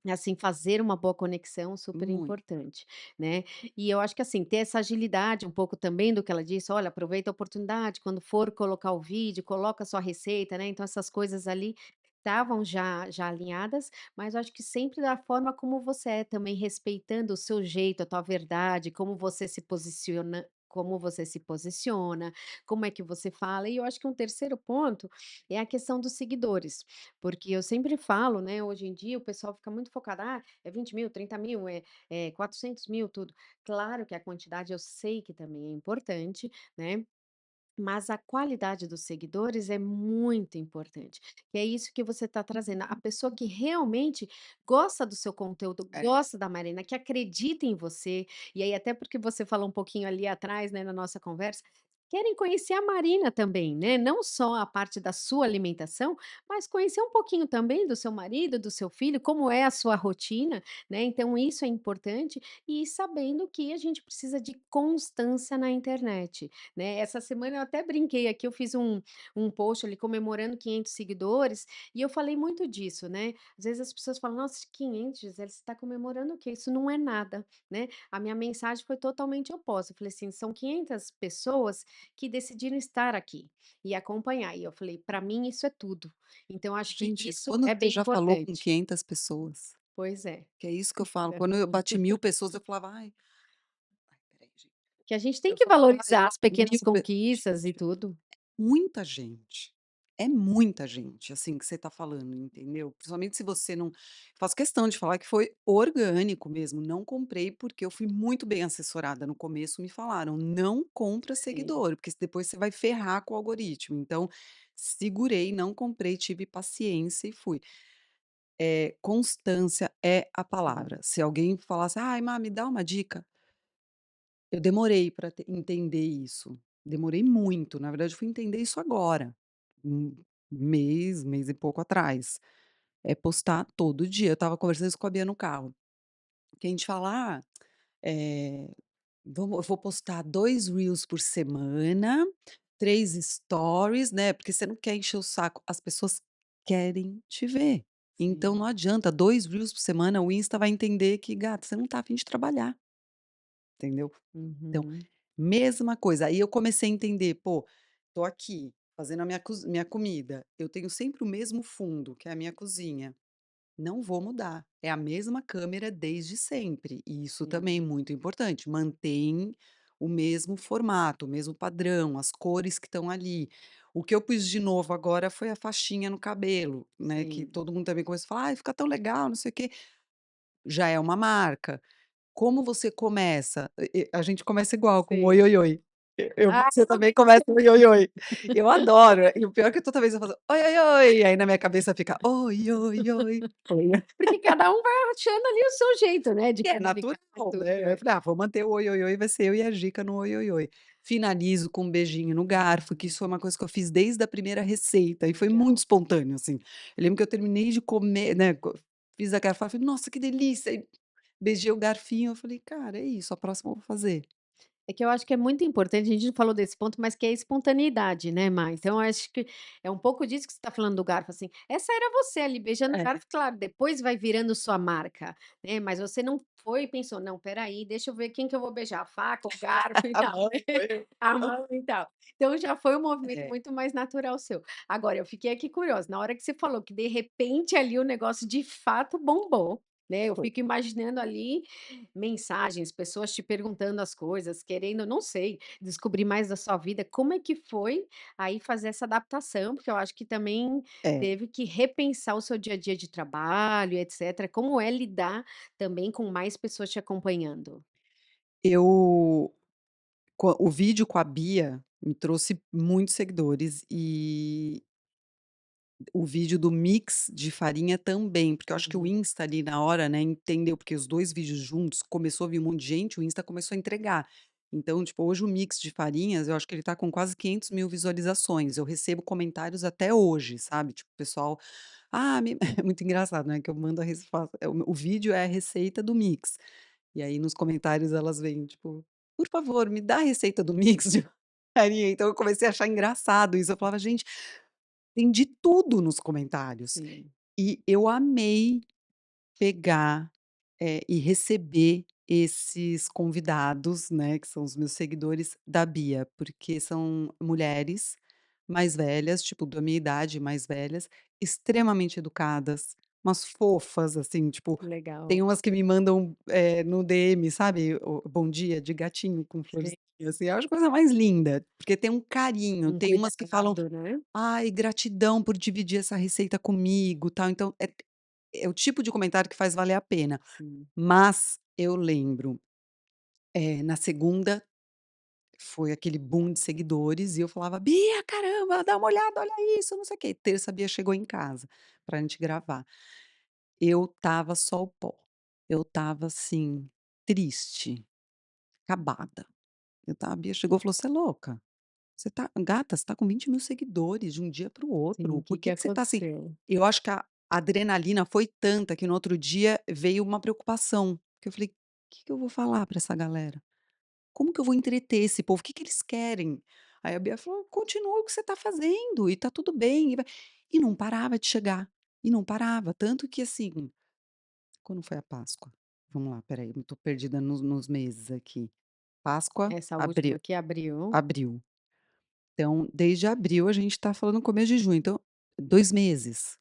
assim, fazer uma boa conexão, super Muito, importante, né. E eu acho que, assim, ter essa agilidade um pouco também do que ela disse: "Olha, aproveita a oportunidade, quando for colocar o vídeo, coloca a sua receita", né, então essas coisas ali estavam já alinhadas, mas eu acho que sempre da forma como você é também, respeitando o seu jeito, a tua verdade, como você se posiciona, como é que você fala. E eu acho que um terceiro ponto é a questão dos seguidores. Porque eu sempre falo, né, hoje em dia o pessoal fica muito focado: "Ah, é 20.000, 30.000, é 400.000, tudo". Claro que a quantidade eu sei que também é importante, né, mas a qualidade dos seguidores é muito importante, que é isso que você está trazendo, a pessoa que realmente gosta do seu conteúdo, é. gosta da Marina, que acredita em você, e aí até porque você falou um pouquinho ali atrás, né, na nossa conversa, querem conhecer a Marina também, né, não só a parte da sua alimentação, mas conhecer um pouquinho também do seu marido, do seu filho, como é a sua rotina, né, então isso é importante, e sabendo que a gente precisa de constância na internet, né. Essa semana eu até brinquei aqui, eu fiz um post ali comemorando 500 seguidores, e eu falei muito disso, né. Às vezes as pessoas falam: "Nossa, 500, Gisele, você está comemorando o quê? Isso não é nada", né. A minha mensagem foi totalmente oposta, eu falei assim: "São 500 pessoas que decidiram estar aqui e acompanhar", e eu falei: "Para mim isso é tudo". Então acho que Gente, isso quando é você bem já falou com importante. 500 pessoas? Pois é. Que é isso que eu falo, quando eu bati 1.000 pessoas eu falava: "Ai, espera gente". Que a gente tem Eu que falava: "Ai, valorizar as pequenas 1.000 pe", conquistas e gente, tudo. muita gente. É muita gente, assim, que você tá falando, entendeu? Principalmente se você não faço questão de falar que foi orgânico mesmo, não comprei, porque eu fui muito bem assessorada. No começo me falaram: "Não compra Sim. seguidor, porque depois você vai ferrar com o algoritmo". Então, segurei, não comprei, tive paciência e fui. Constância é a Sim. palavra. Se alguém falasse: "Ai, Má, me dá uma dica", eu demorei para entender isso. Demorei muito, na verdade, eu fui entender isso agora, um mês e pouco atrás. É postar todo dia. Eu estava conversando isso com a Bia no carro, que a gente fala: "Ah, eh, eu vou postar 2 reels por semana, 3 stories", né, porque você não quer encher o saco, as pessoas querem te ver. Então Sim. não adianta, 2 reels por semana, o Insta vai entender que: "Gata, você não tá a fim de trabalhar", entendeu? Então, Uhum. mesma coisa, aí eu comecei a entender: "Pô, tô aqui fazendo a minha comida, eu tenho sempre o mesmo fundo, que é a minha cozinha. Não vou mudar, é a mesma câmera desde sempre, e isso também é Sim, muito importante, mantém o mesmo formato, o mesmo padrão, as cores que estão ali. O que eu pus de novo agora foi a faixinha no cabelo, né, que sim, todo mundo também começou a falar: "Ai, fica tão legal, não sei o quê", já é uma marca. Como você começa? A gente começa igual, com "oi, sim. oi, oi". Ah, Você também começa "oi, oi, oi". Eu adoro, e o pior é que toda vez eu falo: "Oi, oi, oi", aí na minha cabeça fica: "Oi, oi, oi, oi". porque cada um vai achando ali o seu jeito, né, de Que é comunicar natural, tudo, né. Aí eu é. falei: "Ah, vou manter o oi, oi, oi, vai ser eu e a Gica no oi, oi, oi". Finalizo com um beijinho no garfo, que isso foi uma coisa que eu fiz desde a primeira receita e foi muito Legal. espontâneo, assim. Eu lembro que eu terminei de comer, né, fiz a garfada, falei: "Nossa, que delícia", aí beijei o garfinho, eu falei: "Cara, é isso, a próxima eu vou fazer". É que eu acho que é muito importante, a gente não falou desse ponto, mas que é a espontaneidade, né, Má. Então eu acho que é um pouco disso que você está falando do garfo, assim, essa era você ali beijando o É. garfo, claro, depois vai virando sua marca, né, mas você não foi e pensou: "Não, espera aí, deixa eu ver quem que eu vou beijar, a faca, o garfo e A tal", mão, né, foi. a mão e tal. Então já foi um movimento É, muito mais natural seu. Agora eu fiquei aqui curiosa, na hora que você falou que de repente ali o negócio de fato bombou, né, eu foi. fico imaginando ali mensagens, pessoas te perguntando as coisas, querendo, não sei, descobrir mais da sua vida. Como é que foi aí fazer essa adaptação? Porque eu acho que também É. teve que repensar o seu dia a dia de trabalho, etcétera. Como é lidar também com mais pessoas te acompanhando? Eu o vídeo com a Bia me trouxe muitos seguidores e o vídeo do mix de farinha também, porque eu acho que o Uhum. Insta ali na hora, né, entendeu, porque os 2 vídeos juntos começou a vir um monte de gente, o Insta começou a entregar. Então, tipo, hoje o mix de farinhas, eu acho que ele tá com quase 500.000 visualizações, eu recebo comentários até hoje, sabe, tipo, o pessoal: "Ah, me" é muito engraçado, né, que eu mando a o vídeo é a receita do mix, e aí nos comentários elas vêm tipo: "Por favor, me dá a receita do mix de farinha", então eu comecei a achar engraçado isso, eu falava: "Gente, tem de tudo nos comentários". Sim, E eu amei pegar, e receber esses convidados, né, que são os meus seguidores da Bia, porque são mulheres mais velhas, tipo, da minha idade, mais velhas, extremamente educadas, umas fofas, assim, tipo, tem legal. umas que me mandam, no DM, sabe, o bom dia de gatinho com florzinha, Sim. assim, eu acho a coisa mais linda, porque tem um carinho, Um tem umas que falam: cuidado, né? "Ai, gratidão por dividir essa receita comigo", tal, então é o tipo de comentário que faz valer a pena. Sim, Mas eu lembro, na segunda foi aquele boom de seguidores e eu falava: "Bia, caramba, dá uma olhada, olha isso, não sei o quê". Terça a Bia chegou em casa pra gente gravar. Eu estava só o pó. Eu estava, assim, triste, acabada. A Bia chegou e falou: "Você é louca? Você tá gata, você tá com 20.000 seguidores de um dia para o sim. outro, O que por que que que você tá assim?". aconteceu? Eu acho que a adrenalina foi tanta que no outro dia veio uma preocupação, que eu falei: "Que eu vou falar para essa galera? Como que eu vou entreter esse povo? O que que eles querem?". Aí a Bia falou: "Continua o que você tá fazendo e tá tudo bem", e não parava de chegar, e não parava, tanto que assim, quando foi a Páscoa? Vamos lá, espera aí, eu tô perdida nos meses aqui. Páscoa, Essa abril última que abriu, abril. Então, desde abril a gente tá falando começo de junho, então 2 meses.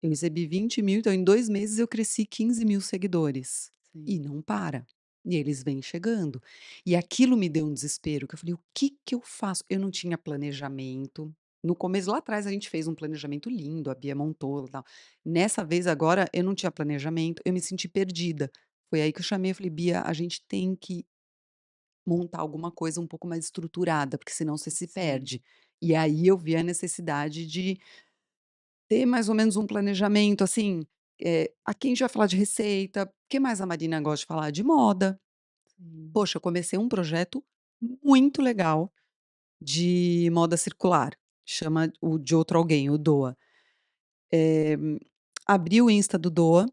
Eu recebi 20.000, então em 2 meses eu cresci 15.000 seguidores. E sim, não para. E eles vêm chegando. E aquilo me deu um desespero, que eu falei: "O que que eu faço?". Eu não tinha planejamento. No começo, lá atrás, a gente fez um planejamento lindo, a Bia montou, tal. Nessa vez agora, eu não tinha planejamento, eu me senti perdida. Foi aí que eu chamei, eu falei: "Bia, a gente tem que montar alguma coisa um pouco mais estruturada, porque senão você se sim, perde". E aí eu vi a necessidade de ter mais ou menos um planejamento, assim, aqui a gente vai falar de receita, o que mais a Marina gosta de falar? De moda. sim, Poxa, eu comecei um projeto muito legal de moda circular, chama o De Outro Alguém, o Doa. Eh, Abri o Insta do Doa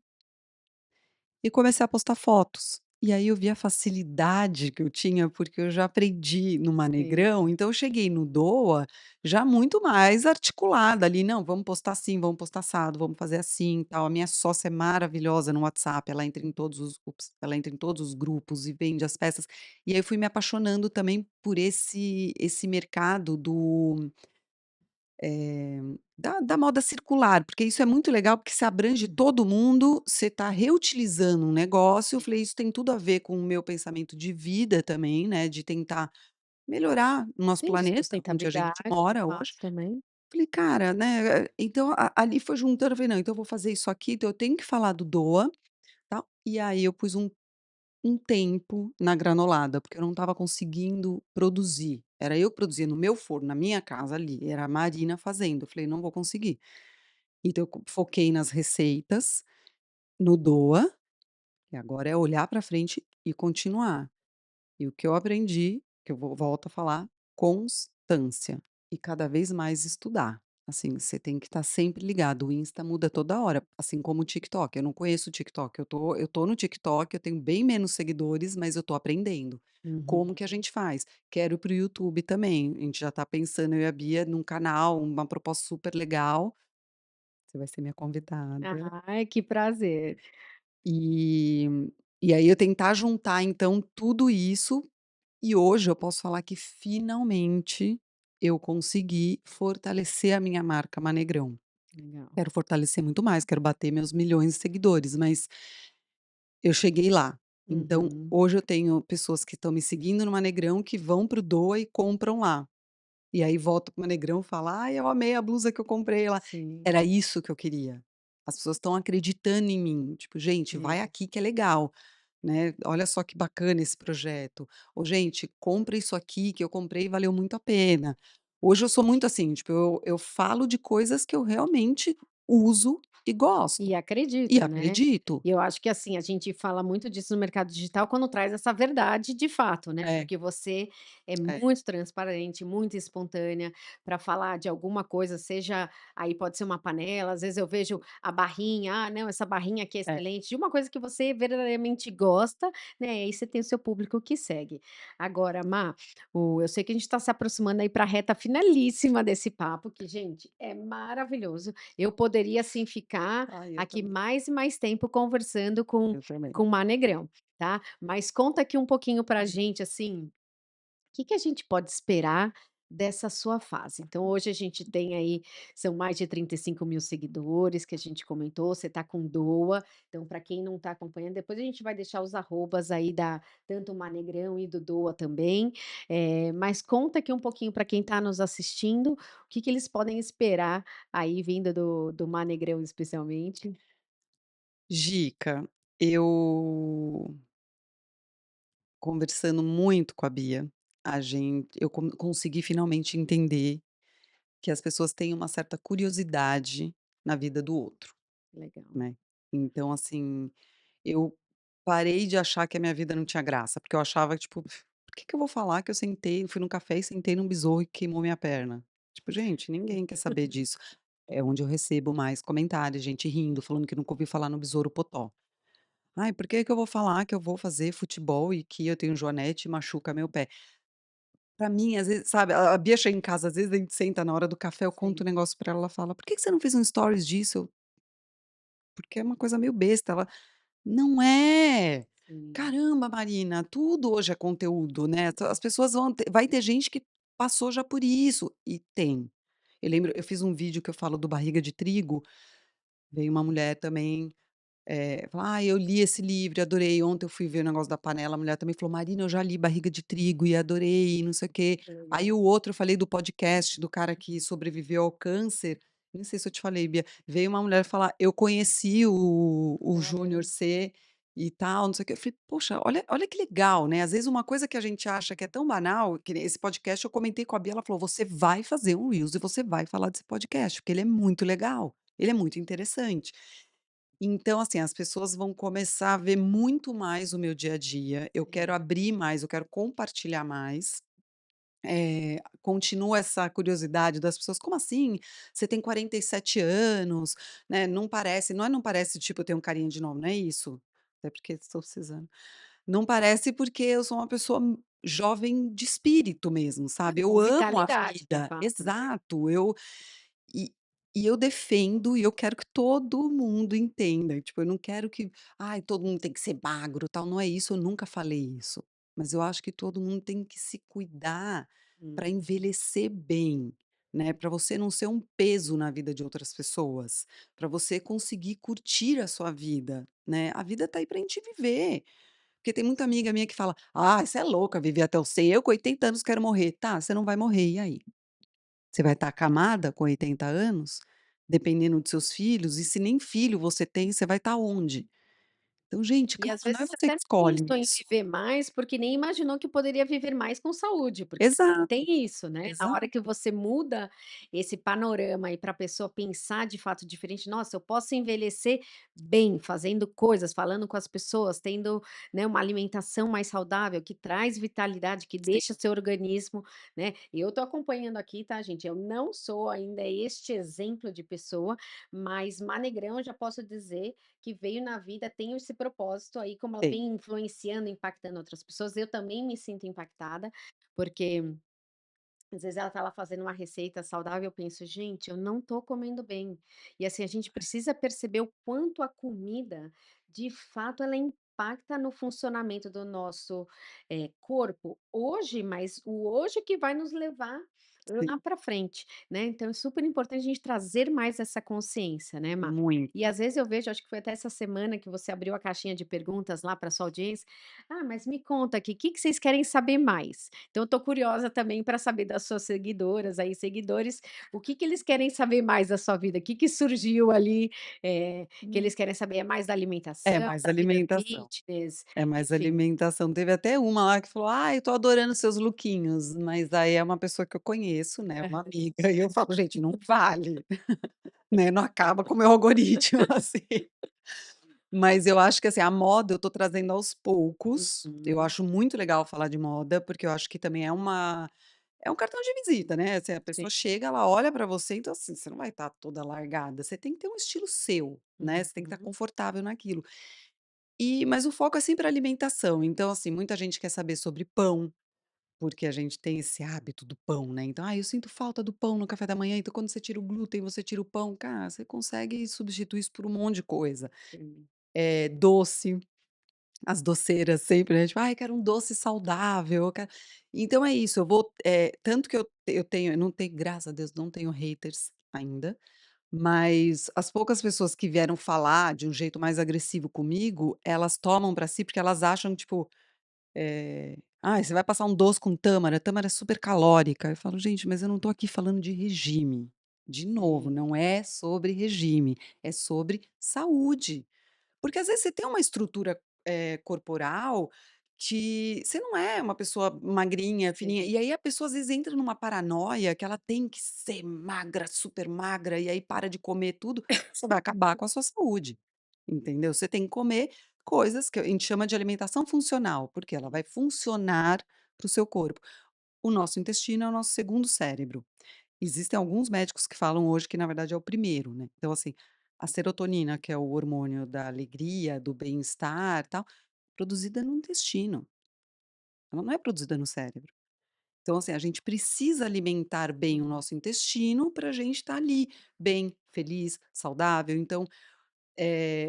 e comecei a postar fotos. E aí eu vi a facilidade que eu tinha, porque eu já aprendi no sim, Manegrão, então eu cheguei no Doa já muito mais articulada ali: "Não, vamos postar assim, vamos postar assado, vamos fazer assim, tal". A minha sócia é maravilhosa no WhatsApp, ela entra em todos os ela entra em todos os grupos e vende as peças. E aí eu fui me apaixonando também por esse mercado eh, da moda circular, porque isso é muito legal, porque você abrange todo mundo, você está reutilizando um negócio, eu sim. falei: "Isso tem tudo a ver com o meu pensamento de vida também, né, de tentar melhorar o nosso Sim, de planeta, onde a gente sustentabilidade, de mora hoje". fato, também. Falei: "Cara, né", então ali foi juntando, eu falei: "Não, então eu vou fazer isso aqui, então eu tenho que falar do Doa, tal". E aí eu pus um um tempo na granulada, porque eu não estava conseguindo produzir. Era eu que produzia no meu forno, na minha casa ali, era a Marina fazendo. Eu falei: "Não vou conseguir". Então eu foquei nas receitas, no doa, e agora é olhar para frente e continuar. E o que eu aprendi, que eu volto a falar, constância e cada vez mais estudar. Assim, você tem que estar sempre ligado, o Insta muda toda hora, assim como o TikTok, eu não conheço o TikTok, eu tô no TikTok, eu tenho bem menos seguidores, mas eu tô aprendendo. Uhum. Como que a gente faz? Quero ir para o YouTube também, a gente já tá pensando, eu e a Bia, num canal, uma proposta super legal, você vai ser minha convidada. Ai, que prazer. E e aí eu tentar juntar então tudo isso, e hoje eu posso falar que finalmente eu consegui fortalecer a minha marca Manegrão. Legal. Quero fortalecer muito mais, quero bater meus milhões de seguidores, mas eu cheguei lá. Então Uhum. hoje eu tenho pessoas que estão me seguindo no Manegrão que vão para o Doa e compram lá. E aí volta para o Manegrão e fala: "Ai, eu amei a blusa que eu comprei lá". Sim, Era isso que eu queria. As pessoas estão acreditando em mim, tipo: "Gente, vai é. aqui que é legal". Né, olha só que bacana esse projeto. Ou gente, compra isso aqui que eu comprei e valeu muito a pena. Hoje eu sou muito assim, tipo, eu falo de coisas que eu realmente uso e gosto, E e acredita, né. acredito. E eu acho que, assim, a gente fala muito disso no mercado digital quando traz essa verdade de fato, né, É, porque você é é, muito transparente, muito espontânea para falar de alguma coisa, seja aí pode ser uma panela, às vezes eu vejo a barrinha, "Ah, não, essa barrinha aqui é é. excelente", de uma coisa que você verdadeiramente gosta, né, e aí você tem o seu público que segue. Agora, Má, eu sei que a gente está se aproximando aí para a reta finalíssima desse papo, que, gente, é maravilhoso. Eu poderia, assim, ficar Ai, eu aqui também, mais e mais tempo conversando eu também. com o Mar Negrão, tá. Mas conta aqui um pouquinho pra gente, assim, o que que a gente pode esperar dessa sua fase? Então hoje a gente tem aí são mais de 35.000 seguidores que a gente comentou, você tá com Doa, então para quem não tá acompanhando, depois a gente vai deixar os arrobas aí da tanto o Mar Negrão e do Doa também, mas conta aqui um pouquinho para quem tá nos assistindo, o que que eles podem esperar aí vindo do Mar Negrão especialmente. Dica, eu conversando muito com a Bia, eu consegui finalmente entender que as pessoas têm uma certa curiosidade na vida do outro, Legal. né. Então assim, eu parei de achar que a minha vida não tinha graça, porque eu achava que, tipo, por que que eu vou falar que eu fui num café e sentei num besouro e queimou minha perna? Tipo, gente, ninguém quer saber disso. É onde eu recebo mais comentários, gente rindo, falando que nunca ouviu falar no besouro potó. "Ai, por que que eu vou falar que eu vou fazer futebol e que eu tenho joanete e machuca meu pé?". Pra mim, às vezes, sabe, a Bia chega em casa, às vezes a gente senta na hora do café, eu conto Sim, um negócio pra ela, ela fala: "Por que que você não fez um stories disso?". Eu: "Porque é uma coisa meio besta". Ela: "Não é! sim. Caramba, Marina, tudo hoje é conteúdo, né, as pessoas vai ter gente que passou já por isso", e tem. Eu fiz um vídeo que eu falo do barriga de trigo, veio uma mulher também, fala: "Ai, eu li esse livro e adorei, ontem eu fui ver o negócio da panela", a mulher também falou: "Marina, eu já li Barriga de Trigo e adorei e não sei o quê". Que legal. Aí o outro eu falei do podcast do cara que sobreviveu ao câncer, nem sei se eu te falei, Bia, veio uma mulher falar: "Eu conheci o Júnior Caramba. C e tal, não sei o quê". Eu falei: "Poxa, olha que legal, né". Às vezes uma coisa que a gente acha que é tão banal, que nem esse podcast eu comentei com a Bia, ela falou: "Você vai fazer um reels e você vai falar desse podcast, porque ele é muito legal, ele é muito interessante". Então, assim, as pessoas vão começar a ver muito mais o meu dia a dia, eu quero Sim. abrir mais, eu quero compartilhar mais, continua essa curiosidade das pessoas: "Como assim? Você tem 47 anos, né, não parece, tipo, eu tenho carinha de novo, não é isso, até porque estou precisando. Não parece porque eu sou uma pessoa jovem de espírito mesmo, É, sabe, eu com amo a vitalidade, de vida, fato, né. exato, e e eu defendo e eu quero que todo mundo entenda, tipo, eu não quero que: "Ai, todo mundo tem que ser magro, tal", não é isso, eu nunca falei isso. Mas eu acho que todo mundo tem que se cuidar Hum, para envelhecer bem, né, para você não ser um peso na vida de outras pessoas, para você conseguir curtir a sua vida, né. A vida tá aí pra gente viver, porque tem muita amiga minha que fala: "Ah, você é louca, viver até os 100, eu com 80 anos quero morrer". Tá, você não vai morrer, e aí? Você vai estar acamada com 80 anos, dependendo dos seus filhos, e se nem filho você tem, você vai estar onde? Então, gente, E calma, às não é vezes você até que não escolhe pensou em isso. viver mais, porque nem imaginou que poderia viver mais com saúde, porque também Exato, tem isso, né. Na hora exato. que você muda esse panorama aí para a pessoa pensar de fato diferente: "Nossa, eu posso envelhecer bem, fazendo coisas, falando com as pessoas, tendo, né, uma alimentação mais saudável, que traz vitalidade, que Sim, deixa seu organismo", né. Eu tô acompanhando aqui, tá, gente, eu não sou ainda este exemplo de pessoa, mas Manegrão eu já posso dizer que veio na vida, tem esse propósito aí, como ela tem. vem influenciando, impactando outras pessoas, eu também me sinto impactada, porque às vezes ela tá lá fazendo uma receita saudável, eu penso: "Gente, eu não tô comendo bem". E assim, a gente precisa perceber o quanto a comida, de fato, ela impacta no funcionamento do nosso, corpo hoje, mas o hoje que vai nos levar lá Sim, para frente, né. Então é super importante a gente trazer mais essa consciência, né, Má. E muito. às vezes eu vejo, acho que foi até essa semana que você abriu a caixinha de perguntas lá para sua audiência: "Ah, mas me conta aqui, o que que vocês querem saber mais?". Então eu tô curiosa também para saber das suas seguidoras aí, seguidores, o que que eles querem saber mais da sua vida? O que que surgiu ali, que Hum. eles querem saber? É mais da É alimentação, mais da vida alimentação, fitness, é mais enfim. alimentação. Teve até uma lá que falou: "Ai, eu tô adorando seus lookinhos", mas aí é uma pessoa que eu conheço, né, uma Aham. amiga, e eu falo: "Gente, não vale, né, não acaba com o meu algoritmo, assim". Mas eu acho que, assim, a moda eu tô trazendo aos poucos, eu Uhum. acho muito legal falar de moda, porque eu acho que também é um cartão de visita, né, se a Sim. pessoa chega, ela olha pra você, então, assim, você não vai estar toda largada, você tem que ter um estilo seu, né, você tem que estar Uhum. confortável naquilo. Mas o foco é sempre a alimentação, então, assim, muita gente quer saber sobre pão, porque a gente tem esse hábito do pão, né, então: "Ai, eu sinto falta do pão no café da manhã", então quando você tira o glúten, você tira o pão, cara, você consegue substituir isso por um monte de coisa. Sim. Doce, as doceiras sempre, né, tipo: "Ai, quero um doce saudável, eu quero". Então é isso, eu vou tanto que eu não tenho, graças a Deus, não tenho haters ainda, mas as poucas pessoas que vieram falar de um jeito mais agressivo comigo, elas tomam pra si, porque elas acham, tipo, "Ai, você vai passar um doce com tâmara, tâmara é super calórica". Eu falo: "Gente, mas eu não tô aqui falando de regime". De novo, Sim. não é sobre regime, é sobre saúde. Porque às vezes você tem uma estrutura, corporal que você não é uma pessoa magrinha, fininha, Sim. e aí a pessoa às vezes entra numa paranoia que ela tem que ser magra, super magra, e aí para de comer tudo, você vai acabar com a sua saúde, entendeu? Você tem que comer coisas que a gente chama de alimentação funcional, porque ela vai funcionar para o seu corpo. O nosso intestino é o nosso segundo cérebro. Existem alguns médicos que falam hoje que na verdade é o primeiro, né. Então assim, a serotonina, que é o hormônio da alegria, do bem-estar, tal, produzida no intestino, ela não é produzida no cérebro. Então assim, a gente precisa alimentar bem o Uhum. nosso intestino para a gente estar ali, bem, feliz, saudável. Então,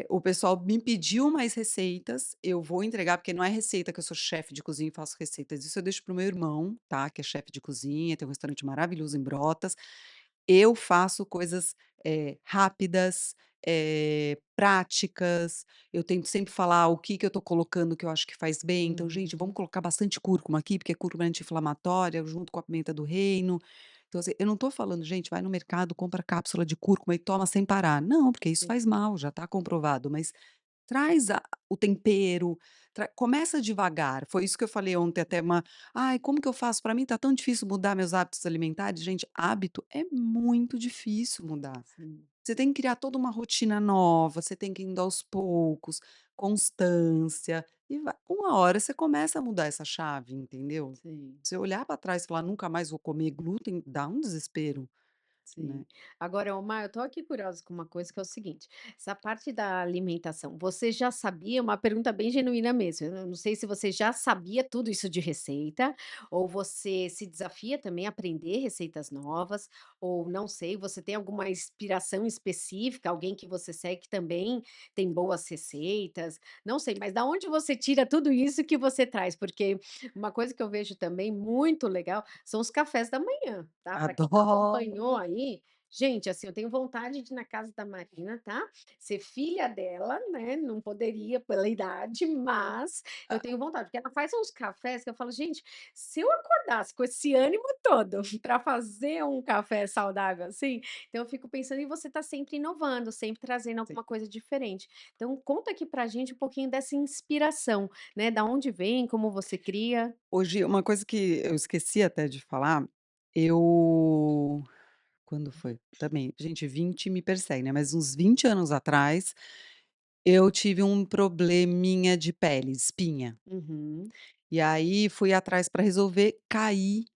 o pessoal me pediu mais receitas, eu vou entregar, porque não é receita que eu sou chefe de cozinha e faço receitas, isso eu deixo para o meu irmão, tá, que é chefe de cozinha, tem um restaurante maravilhoso em Brotas. Eu faço coisas, rápidas, práticas, eu tento sempre falar o que que eu tô colocando que eu acho que faz bem, então: "Gente, vamos Uhum. colocar bastante cúrcuma aqui, porque cúrcuma é anti-inflamatória, junto com a pimenta do reino". Então, assim, eu não tô falando: "Gente, vai no mercado, compra cápsula de cúrcuma e toma sem parar". Não, porque isso Sim. faz mal, já tá comprovado, mas traz o tempero, começa devagar, foi isso que eu falei ontem até uma: "Ai, como que eu faço? Para mim tá tão difícil mudar meus hábitos alimentares". Gente, hábito é muito difícil mudar. Sim. Você tem que criar toda uma rotina nova, você tem que ir indo aos poucos, constância, e vai uma hora você começa a mudar essa chave, entendeu. Sim. Você olhar para trás e falar: "Nunca mais vou comer glúten", dá um desespero, né. Sim. Agora, Omar, eu tô aqui curiosa com uma coisa que é o seguinte, essa parte da alimentação, você já sabia, uma pergunta bem genuína mesmo, eu não sei se você já sabia tudo isso de receita, ou você se desafia também a aprender receitas novas, ou não sei, você tem alguma inspiração específica, alguém que você segue que também tem boas receitas, não sei, mas da onde você tira tudo isso que você traz? Porque uma coisa que eu vejo também muito legal são os cafés da manhã, tá? Para quem não Adoro. acompanhou aí, Gente, assim, eu tenho vontade de ir na casa da Marina, tá, ser filha dela, né, não poderia pela idade, mas eu tenho vontade, porque ela faz uns cafés que eu falo: "Gente, se eu acordasse com esse ânimo todo para fazer um café saudável assim", então eu fico pensando e você tá sempre inovando, sempre trazendo Sim. alguma coisa diferente. Então conta aqui pra gente um pouquinho dessa inspiração, né, da onde vem, como você cria. Hoje, uma coisa que eu esqueci até de falar, eu quando foi? Também, gente, 20 me persegue, né, mas uns 20 anos atrás, eu tive um probleminha de pele, espinha. Uhum, E aí fui atrás para resolver, caí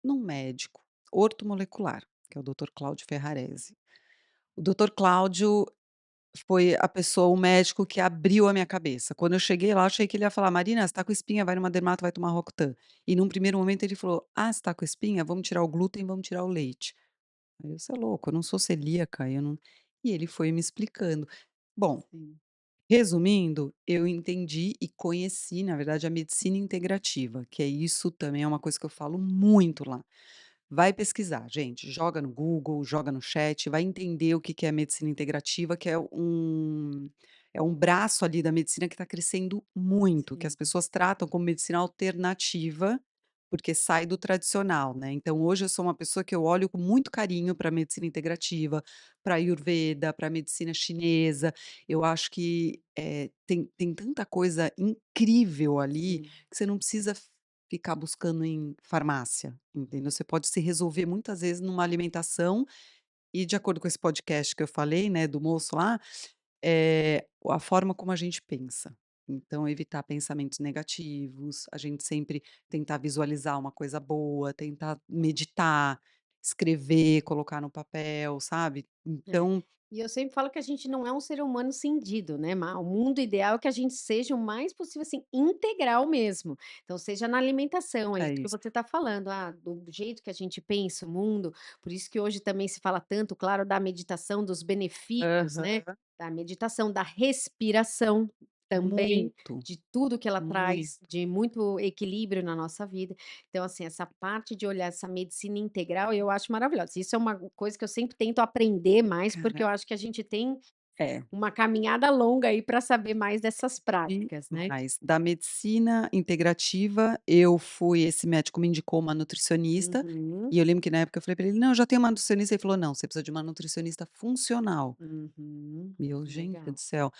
num médico ortomolecular, que é o doutor Cláudio Ferrarese. O doutor Cláudio foi a pessoa o médico que abriu a minha cabeça. Quando eu cheguei lá, achei que ele ia falar: "Marina, você tá com espinha, vai numa dermato, vai tomar Rocutan". E num primeiro momento ele falou: "Ah, você tá com espinha? Vamos tirar o glúten, vamos tirar o leite". Aí eu: "Você é louco, eu não sou celíaca, eu não". E ele foi me explicando. Bom, sim. resumindo, eu entendi e conheci, na verdade, a medicina integrativa, que é isso também é uma coisa que eu falo muito lá. Vai pesquisar, gente, joga no Google, joga no chat, vai entender o que que é medicina integrativa, que é um braço ali da medicina que está crescendo muito, que as Sim. pessoas tratam como medicina alternativa, porque sai do tradicional, né. Então hoje eu sou uma pessoa que eu olho com muito carinho para a medicina integrativa, para a Ayurveda, pra medicina chinesa. Eu acho que, tem tanta coisa incrível ali, Sim. que você não precisa ficar buscando em farmácia, entendeu. Você pode se resolver muitas vezes numa alimentação e de acordo com esse podcast que eu falei, né, do moço lá, a forma como a gente pensa. Então evitar pensamentos negativos, a gente sempre tentar visualizar uma coisa boa, tentar meditar, escrever, colocar no papel, sabe. É. Então E eu sempre falo que a gente não é um ser humano cindido, né, o mundo ideal é que a gente seja o mais possível, assim, integral mesmo. Então seja na alimentação, é é isso que isso. você está falando, do jeito que a gente pensa o mundo, por isso que hoje também se fala tanto, claro, da meditação, dos benefícios, né, Aham. da meditação, da respiração também, Muito, de tudo que ela traz muito. de muito equilíbrio na nossa vida. Então, assim, essa parte de olhar essa medicina integral, eu acho maravilhosa. Isso é uma coisa que eu sempre tento aprender mais, porque Cara, eu acho que a gente tem é. uma caminhada longa aí para saber mais dessas práticas, né. Demais. Da medicina integrativa, eu fui esse médico me indicou uma nutricionista, Uhum, e eu lembro que na época eu falei para ele: "Não, eu já tenho uma nutricionista", ele falou: "Não, você precisa de uma nutricionista funcional". uhum. E eu: "Gente do Legal. céu".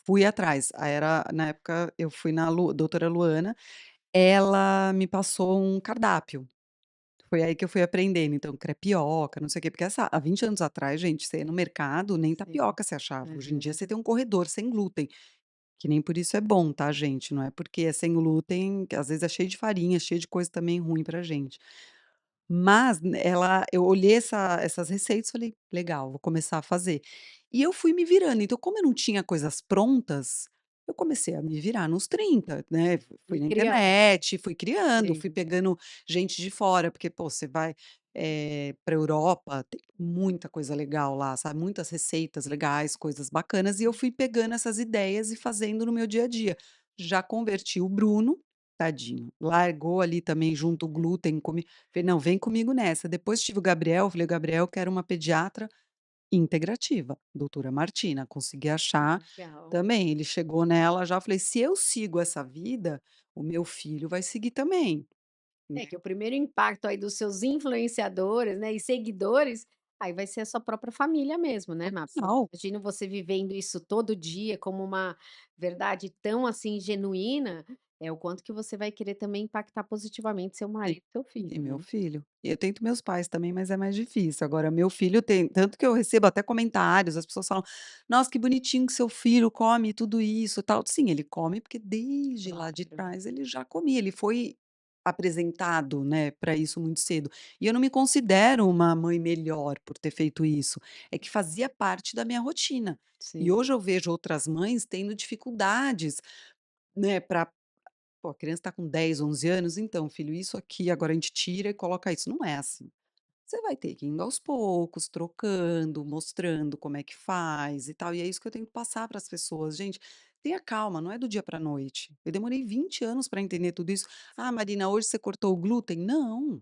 Fui atrás, aí era na época eu fui na doutora Luana, ela me passou um cardápio. Foi aí que eu fui aprendendo, então crepioca, não sei o quê, porque há 20 anos atrás, gente, você ia no mercado, nem Sim. tapioca você achava. Hoje em dia Aham. você tem um corredor sem glúten. Que nem por isso é bom, tá, gente, não é porque é sem glúten, que às vezes é cheio de farinha, cheio de coisa também ruim pra gente. Mas eu olhei essas receitas e falei: "Legal, vou começar a fazer". E eu fui me virando, então como eu não tinha coisas prontas, eu comecei a me virar nos 30, né, E fui na criando. internet, fui criando, fui Sim. pegando gente de fora, porque, pô, você vai, pra Europa, tem muita coisa legal lá, sabe, muitas receitas legais, coisas bacanas, e eu fui pegando essas ideias e fazendo no meu dia a dia. Já converti o Bruno, tadinho, largou ali também junto o glúten, falei: "Não, vem comigo nessa". Depois tive o Gabriel, falei: "Gabriel, quero uma pediatra integrativa, doutora Martina", consegui achar Legal. também, ele chegou nela já, falei: "Se eu sigo essa vida, o meu filho vai seguir também", É né. que o primeiro impacto aí dos seus influenciadores, né, e seguidores, aí vai ser a sua própria família mesmo, né, porque Total. imagino você vivendo isso todo dia como uma verdade tão, assim, genuína, é o quanto que você vai querer também impactar positivamente seu Sim, marido e seu e filho, meu né. filho. E eu tento meus pais também, mas é mais difícil. Agora meu filho tem tanto que eu recebo até comentários, as pessoas falam: "Nossa, que bonitinho que seu filho come tudo isso, tal". Sim, ele come, porque desde lá de Claro. trás ele já comia, ele foi apresentado, né, para isso muito cedo. E eu não me considero uma mãe melhor por ter feito isso, é que fazia parte da minha rotina. E Sim. hoje eu vejo outras mães tendo dificuldades, né, para pô, a criança está com 10, 11 anos, então filho, isso aqui agora a gente tira e coloca isso, não é assim. Você vai ter que ir indo aos poucos, trocando, mostrando como é que faz e tal, e é isso que eu tenho que passar para as pessoas. Gente, tenha calma, não é do dia para a noite. Eu demorei 20 anos para entender tudo isso. "Ah, Marina, hoje você cortou o glúten?" Não,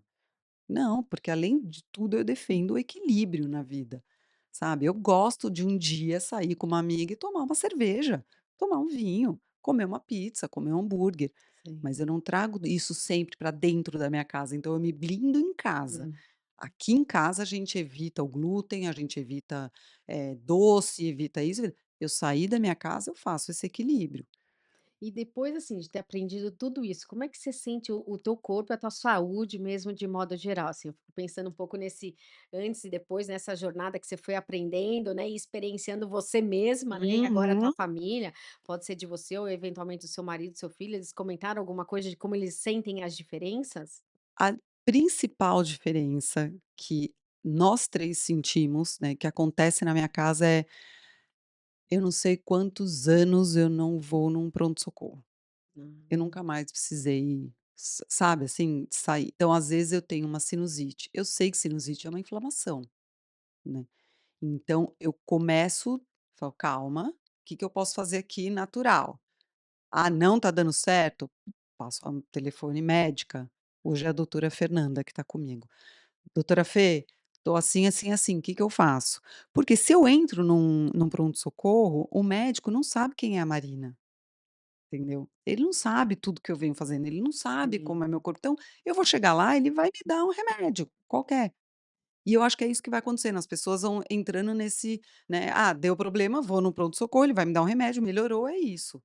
Não, porque além de tudo eu defendo o equilíbrio na vida, sabe. Eu gosto de um dia sair com uma amiga e tomar uma cerveja, tomar um vinho, comer uma pizza, comer um hambúrguer, mas Sim. eu não trago isso sempre para dentro da minha casa, então eu me blindo em casa. Hum. Aqui em casa a gente evita o glúten, a gente evita, doce, evita isso, eu saí da minha casa, eu faço esse equilíbrio. E depois, assim, de ter aprendido tudo isso, como é que você sente o teu corpo e a tua saúde mesmo de modo geral, assim? Eu fico pensando um pouco nesse antes e depois, nessa jornada que você foi aprendendo, né, e experienciando você mesma, né, e agora a tua Uhum. família, pode ser de você ou eventualmente do seu marido, seu filho, eles comentaram alguma coisa de como eles sentem as diferenças? A principal diferença que nós 3 sentimos, né, que acontece na minha casa é, eu não sei quantos anos eu não vou num pronto-socorro. Eu Hum, nunca mais precisei, sabe, assim, sair. Então, às vezes, eu tenho uma sinusite. Eu sei que sinusite é uma inflamação, né. Então eu começo, falo: "Calma, o que que eu posso fazer aqui natural?". "Ah, não tá dando certo?". Passo a telefone médica. Hoje é a doutora Fernanda que está comigo. "Doutora Fê, tô assim, assim, assim, o que que eu faço?". Porque se eu entro num pronto-socorro, o médico não sabe quem é a Marina, entendeu. Ele não sabe tudo que eu venho fazendo, ele não sabe como sim, é meu corpo, então eu vou chegar lá, ele vai me dar um remédio qualquer. E eu acho que é isso que vai acontecendo, as pessoas vão entrando nesse, né: "Ah, deu problema, vou no pronto-socorro, ele vai me dar um remédio, melhorou, é isso".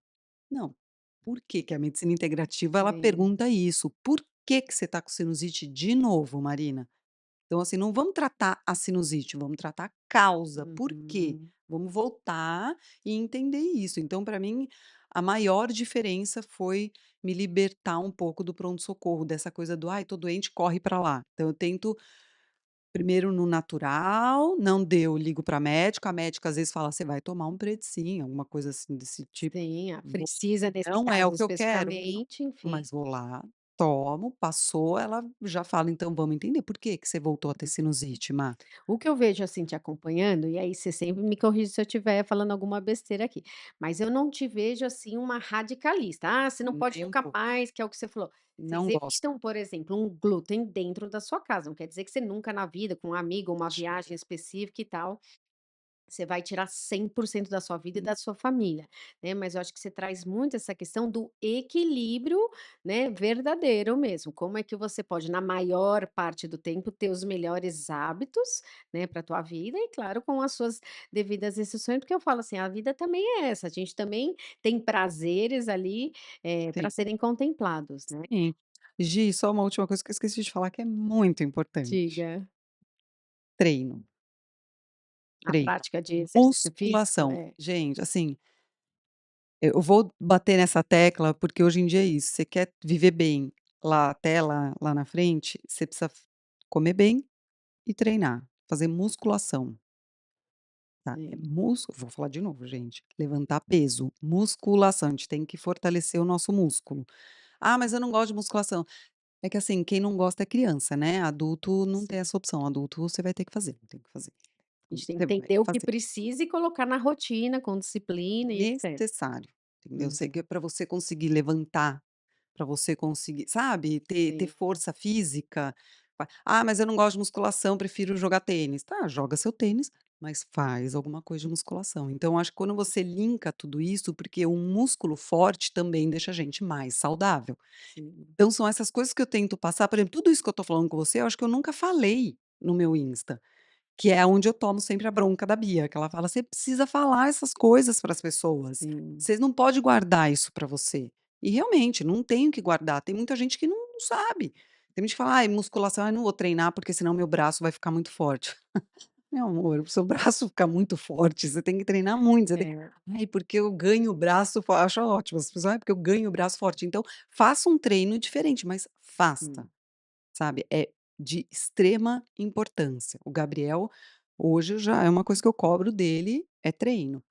Não. Por que que a medicina integrativa ela sim. pergunta isso: "Por que que você está com sinusite de novo, Marina?". Então, assim, não vamos tratar a sinusite, vamos tratar a causa. Por quê? Uhum. Vamos voltar e entender isso. Então, para mim, a maior diferença foi me libertar um pouco do pronto-socorro, dessa coisa do: "Ai, tô doente, corre para lá". Então eu tento primeiro no natural, não deu, ligo para médica, a médica às vezes fala: "Você vai tomar um Predsim", alguma coisa assim desse tipo. Sim, Vou precisa nesse Não é o caso que eu quero, especificamente, enfim. mas vou lá, tomo, passou, ela já fala: "Então vamos entender, por que que você voltou a ter sinusite, Má?". O que eu vejo, assim, te acompanhando, e aí você sempre me corrige se eu estiver falando alguma besteira aqui, mas eu não te vejo, assim, uma radicalista. "Ah, você não pode Nem um tocar pouco. mais", que é o que você falou. Vocês Não gosto. evitam, por exemplo, um glúten dentro da sua casa, não quer dizer que você nunca na vida, com um amigo, uma viagem específica e tal, você vai tirar 100% da sua vida e da sua família, né, mas eu acho que você traz muito essa questão do equilíbrio, né, verdadeiro mesmo. Como é que você pode, na maior parte do tempo, ter os melhores hábitos, né, para a tua vida e, claro, com as suas devidas exceções, porque eu falo assim, a vida também é essa, a gente também tem prazeres ali, Sim, para serem contemplados, né. sim. Gi, só uma última coisa que eu esqueci de falar que é muito importante. Diga. Treino, A treino. prática de exercício físico? Musculação. É, Gente, assim, eu vou bater nessa tecla, porque hoje em dia é isso, você quer viver bem lá até lá na frente, você precisa comer bem e treinar, fazer musculação. Tá, é sim. vou falar de novo, gente, levantar peso, musculação, a gente tem que fortalecer o nosso músculo. "Ah, mas eu não gosto de musculação". É que assim, quem não gosta é criança, né, adulto não tem Sim. essa opção, adulto você vai ter que fazer, tem que fazer. A gente tem Você que vai entender o que fazer. precisa e colocar na rotina, com disciplina e etcétera. Necessário, entendeu. Eu sei Uhum. que para você conseguir levantar, para você conseguir, sabe, ter Sim, força física, "Ah, mas eu não gosto de musculação, prefiro jogar tênis". Tá, joga seu tênis, mas faz alguma coisa de musculação. Então eu acho que quando você linka tudo isso, porque um músculo forte também deixa a gente mais saudável. sim. Então são essas coisas que eu tento passar, por exemplo, tudo isso que eu tô falando com você, eu acho que eu nunca falei no meu Insta. Que é onde eu tomo sempre a bronca da Bia, que ela fala: "Você precisa falar essas coisas para as pessoas, Sim, você não pode guardar isso para você". E realmente, não tenho que guardar, tem muita gente que não sabe. Tem gente que fala: "Ai, musculação, ai, não vou treinar porque senão meu braço vai ficar muito forte". Meu amor, o seu braço ficar muito forte, você tem que treinar muito, você tem é, "Ai, porque eu ganho o braço fo", acho ótimo, as pessoas: "Ai, porque eu ganho o braço forte". Então, faça um treino diferente, mas faça. sim, Sabe, é de extrema importância. O Gabriel, hoje já é uma coisa que eu cobro dele, é treino.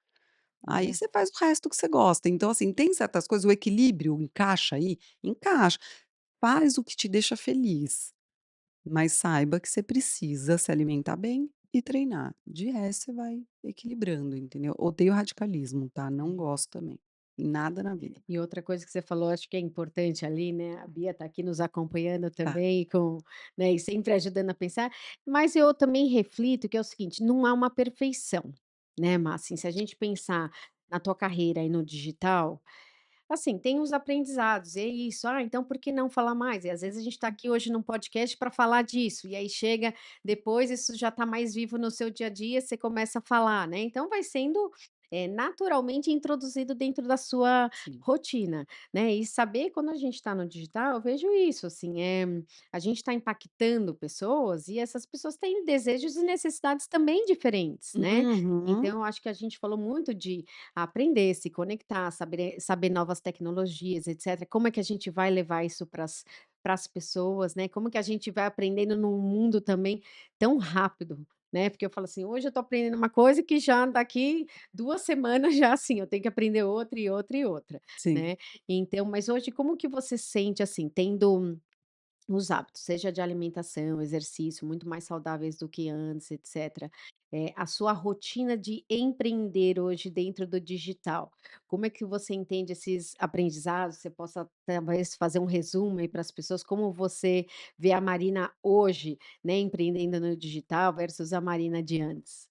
Aí é, você faz o resto que você gosta. Então, assim, tem certas coisas, o equilíbrio encaixa aí? Encaixa. Faz o que te deixa feliz, mas saiba que você precisa se alimentar bem e treinar. De resto, você vai equilibrando, entendeu? Odeio radicalismo, tá? Não sim. gosto também. nada na vida. E outra coisa que você falou, acho que é importante ali, né, a Bia está aqui nos acompanhando Tá. também com, né, e sempre ajudando a pensar, mas eu também reflito que é o seguinte, não há uma perfeição, né, mas assim, se a gente pensar na tua carreira aí no digital, assim, tem os aprendizados, e é isso. Ah, então por que não falar mais? E às vezes a gente está aqui hoje num podcast para falar disso, e aí chega depois, isso já está mais vivo no seu dia a dia, você começa a falar, né? Então vai sendo naturalmente introduzido dentro da sua Sim. rotina, né? E saber quando a gente está no digital, eu vejo isso, assim, a gente está impactando pessoas e essas pessoas têm desejos e necessidades também diferentes, né? Uhum. Então, eu acho que a gente falou muito de aprender, se conectar, saber novas tecnologias, etcétera. Como é que a gente vai levar isso para as pessoas, né, como que a gente vai aprendendo num mundo também tão rápido, né, porque eu falo assim: "Hoje eu estou aprendendo uma coisa que já daqui 2 semanas já, assim, eu tenho que aprender outra e outra e outra", Sim. né. Então, mas hoje como que você sente, assim, tendo os hábitos, seja de alimentação, exercício, muito mais saudáveis do que antes, etcétera. A sua rotina de empreender hoje dentro do digital, como é que você entende esses aprendizados? Você possa talvez fazer um resumo aí para as pessoas, como você vê a Marina hoje, né, empreendendo no digital versus a Marina de antes?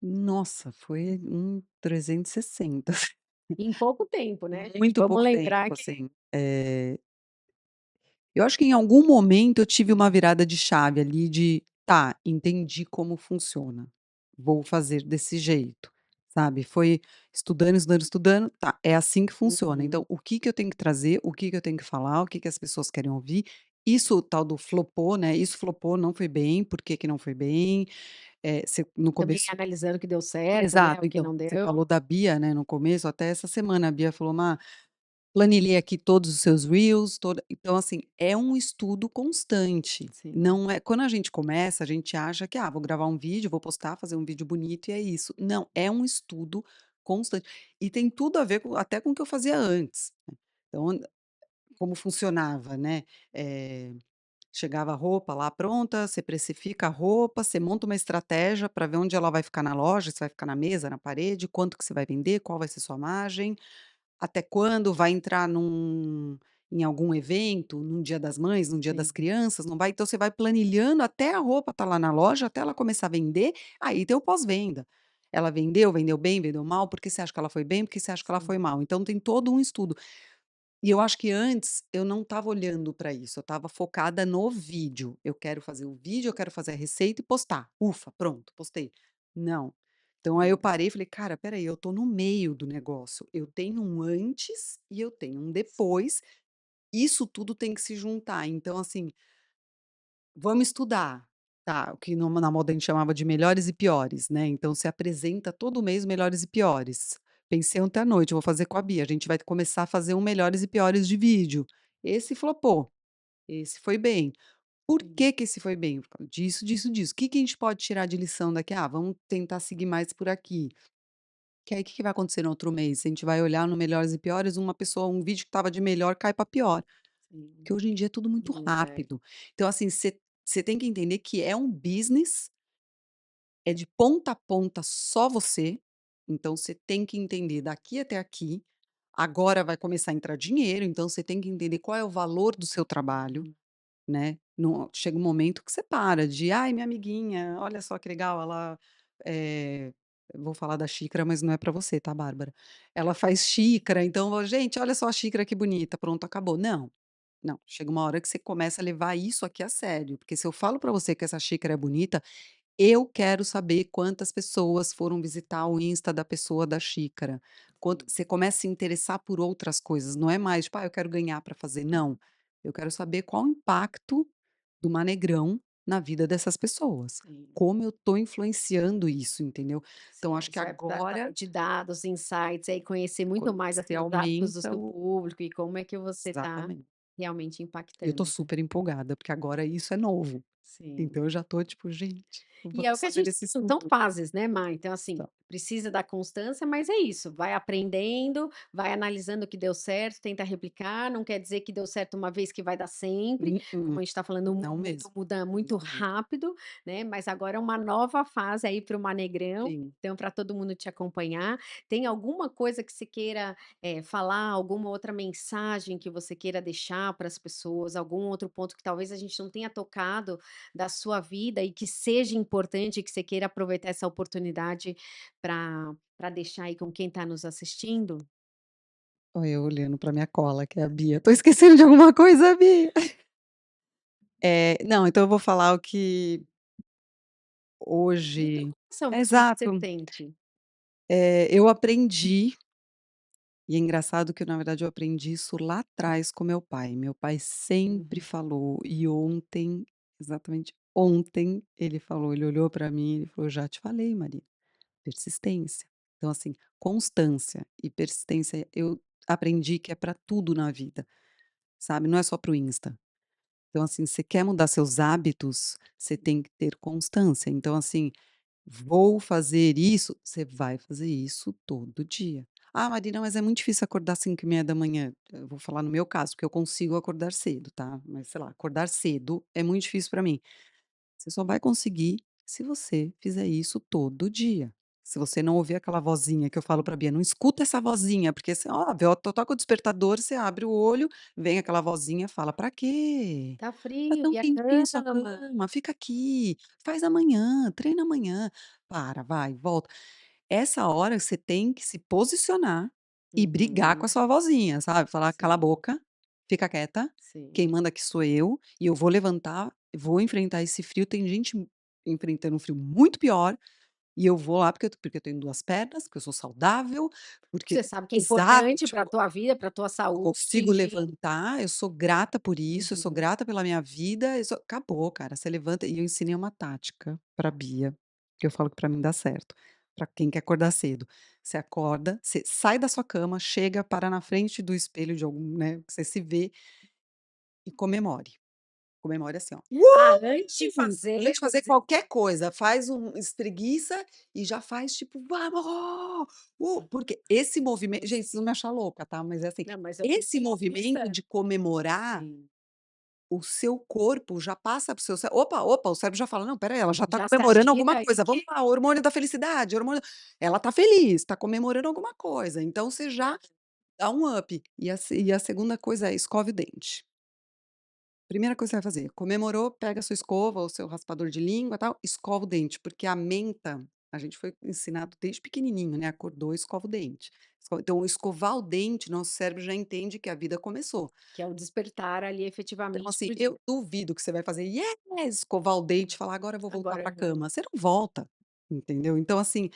Nossa, foi um 360, Em pouco tempo, né, gente, muito vamos pouco lembrar tempo, que assim. Eu acho que em algum momento eu tive uma virada de chave ali de: "Tá, entendi como funciona, vou fazer desse jeito", sabe. Foi estudando, estudando, estudando, tá, é assim que funciona, então uhum, o que que eu tenho que trazer, o que que eu tenho que falar, o que que as pessoas querem ouvir. Isso o tal do flopou, né, isso flopou, não foi bem, por que que não foi bem, você no também começo. analisando o que deu certo, né, Exato, o que então, não você deu. falou da Bia, né, no começo, até essa semana a Bia falou: "Má, planilhei aqui todos os seus reels, toda", então assim, é um estudo constante, Sim, não é quando a gente começa, a gente acha que: "Ah, vou gravar um vídeo, vou postar, fazer um vídeo bonito e é isso". Não, é um estudo constante. E tem tudo a ver com até com o que eu fazia antes, né. Então, como funcionava, né, eh chegava a roupa lá pronta, você precifica a roupa, você monta uma estratégia para ver onde ela vai ficar na loja, se vai ficar na mesa, na parede, quanto que você vai vender, qual vai ser sua margem, até quando vai entrar em algum evento, num Dia das Mães, num Dia das sim. Crianças, não vai, então você vai planilhando até a roupa estar lá na loja, até ela começar a vender, aí tem o pós-venda. Ela vendeu, vendeu bem, vendeu mal, por que você acha que ela foi bem, por que você acha que ela Sim, foi mal? Então tem todo um estudo. E eu acho que antes eu não estava olhando para isso, eu estava focada no vídeo. Eu quero fazer o vídeo, eu quero fazer a receita e postar. Ufa, pronto, postei. Não. Então aí eu sim, parei e falei: "Cara, espera aí, eu tô no meio do negócio. Eu tenho um antes e eu tenho um sim. depois. Isso tudo tem que se juntar". Então assim, vamos estudar. Tá, o que na moda a gente chamava de melhores e piores, né, então se apresenta todo mês melhores e piores. Pensei ontem à noite, eu vou fazer com a Bia, a gente vai começar a fazer um melhores e piores de vídeo. Esse flopou, esse foi bem. Por Sim, que que esse foi bem? Por causa disso, disso, disso. O que que a gente pode tirar de lição daqui? Ah, vamos tentar seguir mais por aqui. Que aí o que que vai acontecer no outro mês? A gente vai olhar no melhores e piores, uma pessoa um vídeo que estava de melhor cai para pior. sim. Porque hoje em dia é tudo muito Muda, rápido. Então assim, você tem que entender que é um business, é de ponta a ponta só você, então você tem que entender daqui até aqui, agora vai começar a entrar dinheiro, então você tem que entender qual é o valor do seu trabalho, Uhum. né, não chega um momento que você para de: "Ai, minha amiguinha, olha só que legal, ela, eu vou falar da xícara, mas não é para você, tá, Bárbara. Ela faz xícara, então: "Gente, olha só a xícara que bonita", pronto, acabou. Não, não, chega uma hora que você começa a levar isso aqui a sério, porque se eu falo para você que essa xícara é bonita, eu quero saber quantas pessoas foram visitar o Insta da pessoa da xícara. Quanto Sim, você começa a se interessar por outras coisas, não é mais tipo: "Ah, eu quero ganhar para fazer", não. Eu quero saber qual o impacto do Manegrão na vida dessas pessoas. sim, Como eu estou influenciando isso, entendeu. Então sim. acho Aí que você vai precisar agora também de dados, insights, aí conhecer muito mais, você assim, os hábitos do aumenta seu o público e como é que você está exatamente. realmente Eu estou impactando, né. super empolgada, porque agora isso é novo. Sim. Então eu já estou tipo: "Gente". E é o vamos que a fazer gente esse são estudo. fases, né, Má, então assim, Então, precisa da constância, mas é isso, vai aprendendo, vai analisando o que deu certo, tenta replicar, não quer dizer que deu certo uma vez que vai dar sempre, como a gente está falando, o não mundo mesmo, muda muito não mesmo. rápido, né, mas agora é uma nova fase aí para o Manegrão, Sim. então para todo mundo te acompanhar. Tem alguma coisa que você queira, falar, alguma outra mensagem que você queira deixar para as pessoas, algum outro ponto que talvez a gente não tenha tocado da sua vida e que seja importante, que você queira aproveitar essa oportunidade para deixar aí com quem está nos assistindo? Olha eu olhando pra minha cola, que é a Bia. Tô esquecendo de alguma coisa, Bia? Não, então eu vou falar o que Do teu hoje coração mesmo, o que você exato. sente. Eu aprendi, e é engraçado que na verdade eu aprendi isso lá atrás com meu pai. Meu pai sempre Uhum. falou, e ontem, exatamente ontem, ele falou, ele olhou pra mim, ele falou: "Já te falei, Maria, persistência". Então assim, constância e persistência eu aprendi que é pra tudo na vida, sabe, não é só para o Insta. Então assim, você quer mudar seus hábitos, você tem que ter constância. Então assim, vou fazer isso, você vai fazer isso todo dia. "Ah, Marina, mas é muito difícil acordar 5h30 da manhã. Eu vou falar no meu caso, porque eu consigo acordar cedo, tá, mas sei lá, acordar cedo é muito difícil para mim. Você só vai conseguir se você fizer isso todo dia. Se você não ouvir aquela vozinha que eu falo pra Bia: "Não escuta essa vozinha", porque você óbvio, toca o despertador, você abre o olho, vem aquela vozinha, fala: "Pra quê? Tá Tá frio, tão e a quentinha a sua cama? cama, fica aqui, faz amanhã, treina amanhã". Para, vai, volta. Essa hora você tem que se posicionar e brigar com a Uhum. sua vozinha, sabe, falar: "Cala a Sim, boca, fica quieta, sim. quem manda aqui sou eu, e eu vou levantar, vou enfrentar esse frio, tem gente enfrentando um frio muito pior, e eu vou lá porque eu tenho 2 pernas, porque eu sou saudável, porque" Você sabe que é exato, importante para a tipo, tua vida, para a tua eu saúde. consigo levantar, eu sou grata por isso, eu sou Uhum. grata pela minha vida, eu sou acabou, cara, você levanta e eu ensinei uma tática pra Bia, que eu falo que pra mim dá certo, pra quem quer acordar cedo. Você acorda, você sai da sua cama, chega, para na frente do espelho de algum, né, que você se vê e comemore. Comemore assim, ó. Ah, antes de fazer, Antes de vamos fazer dizer qualquer coisa, faz espreguiça e já faz tipo: "Vamos! Porque esse movimento gente, vocês vão me achar louca, tá, mas é assim, não, mas eu tô esse movimento feliz. de comemorar, Sim. o seu corpo já passa para o seu opa, opa, o cérebro já fala: "Não, espera aí, ela já tá Já se comemorando alguma agita coisa, vamos e lá, hormônio da felicidade, hormônio ela tá feliz, tá comemorando alguma coisa", então você já dá um up. E a segunda coisa é escove o dente. Primeira coisa que você vai fazer, comemorou, pega a sua escova ou seu raspador de língua, tal, escova o dente, porque a menta, a gente foi ensinado desde pequenininho, né, acordou, escova o dente. Então escovar o dente, nosso cérebro já entende que a vida começou. que é o despertar ali Então efetivamente assim, para o eu dia. duvido que você vai fazer: "Yes!", escovar o dente e falar: "Agora eu vou voltar Agora para a eu vou cama", você não volta, entendeu. Então assim,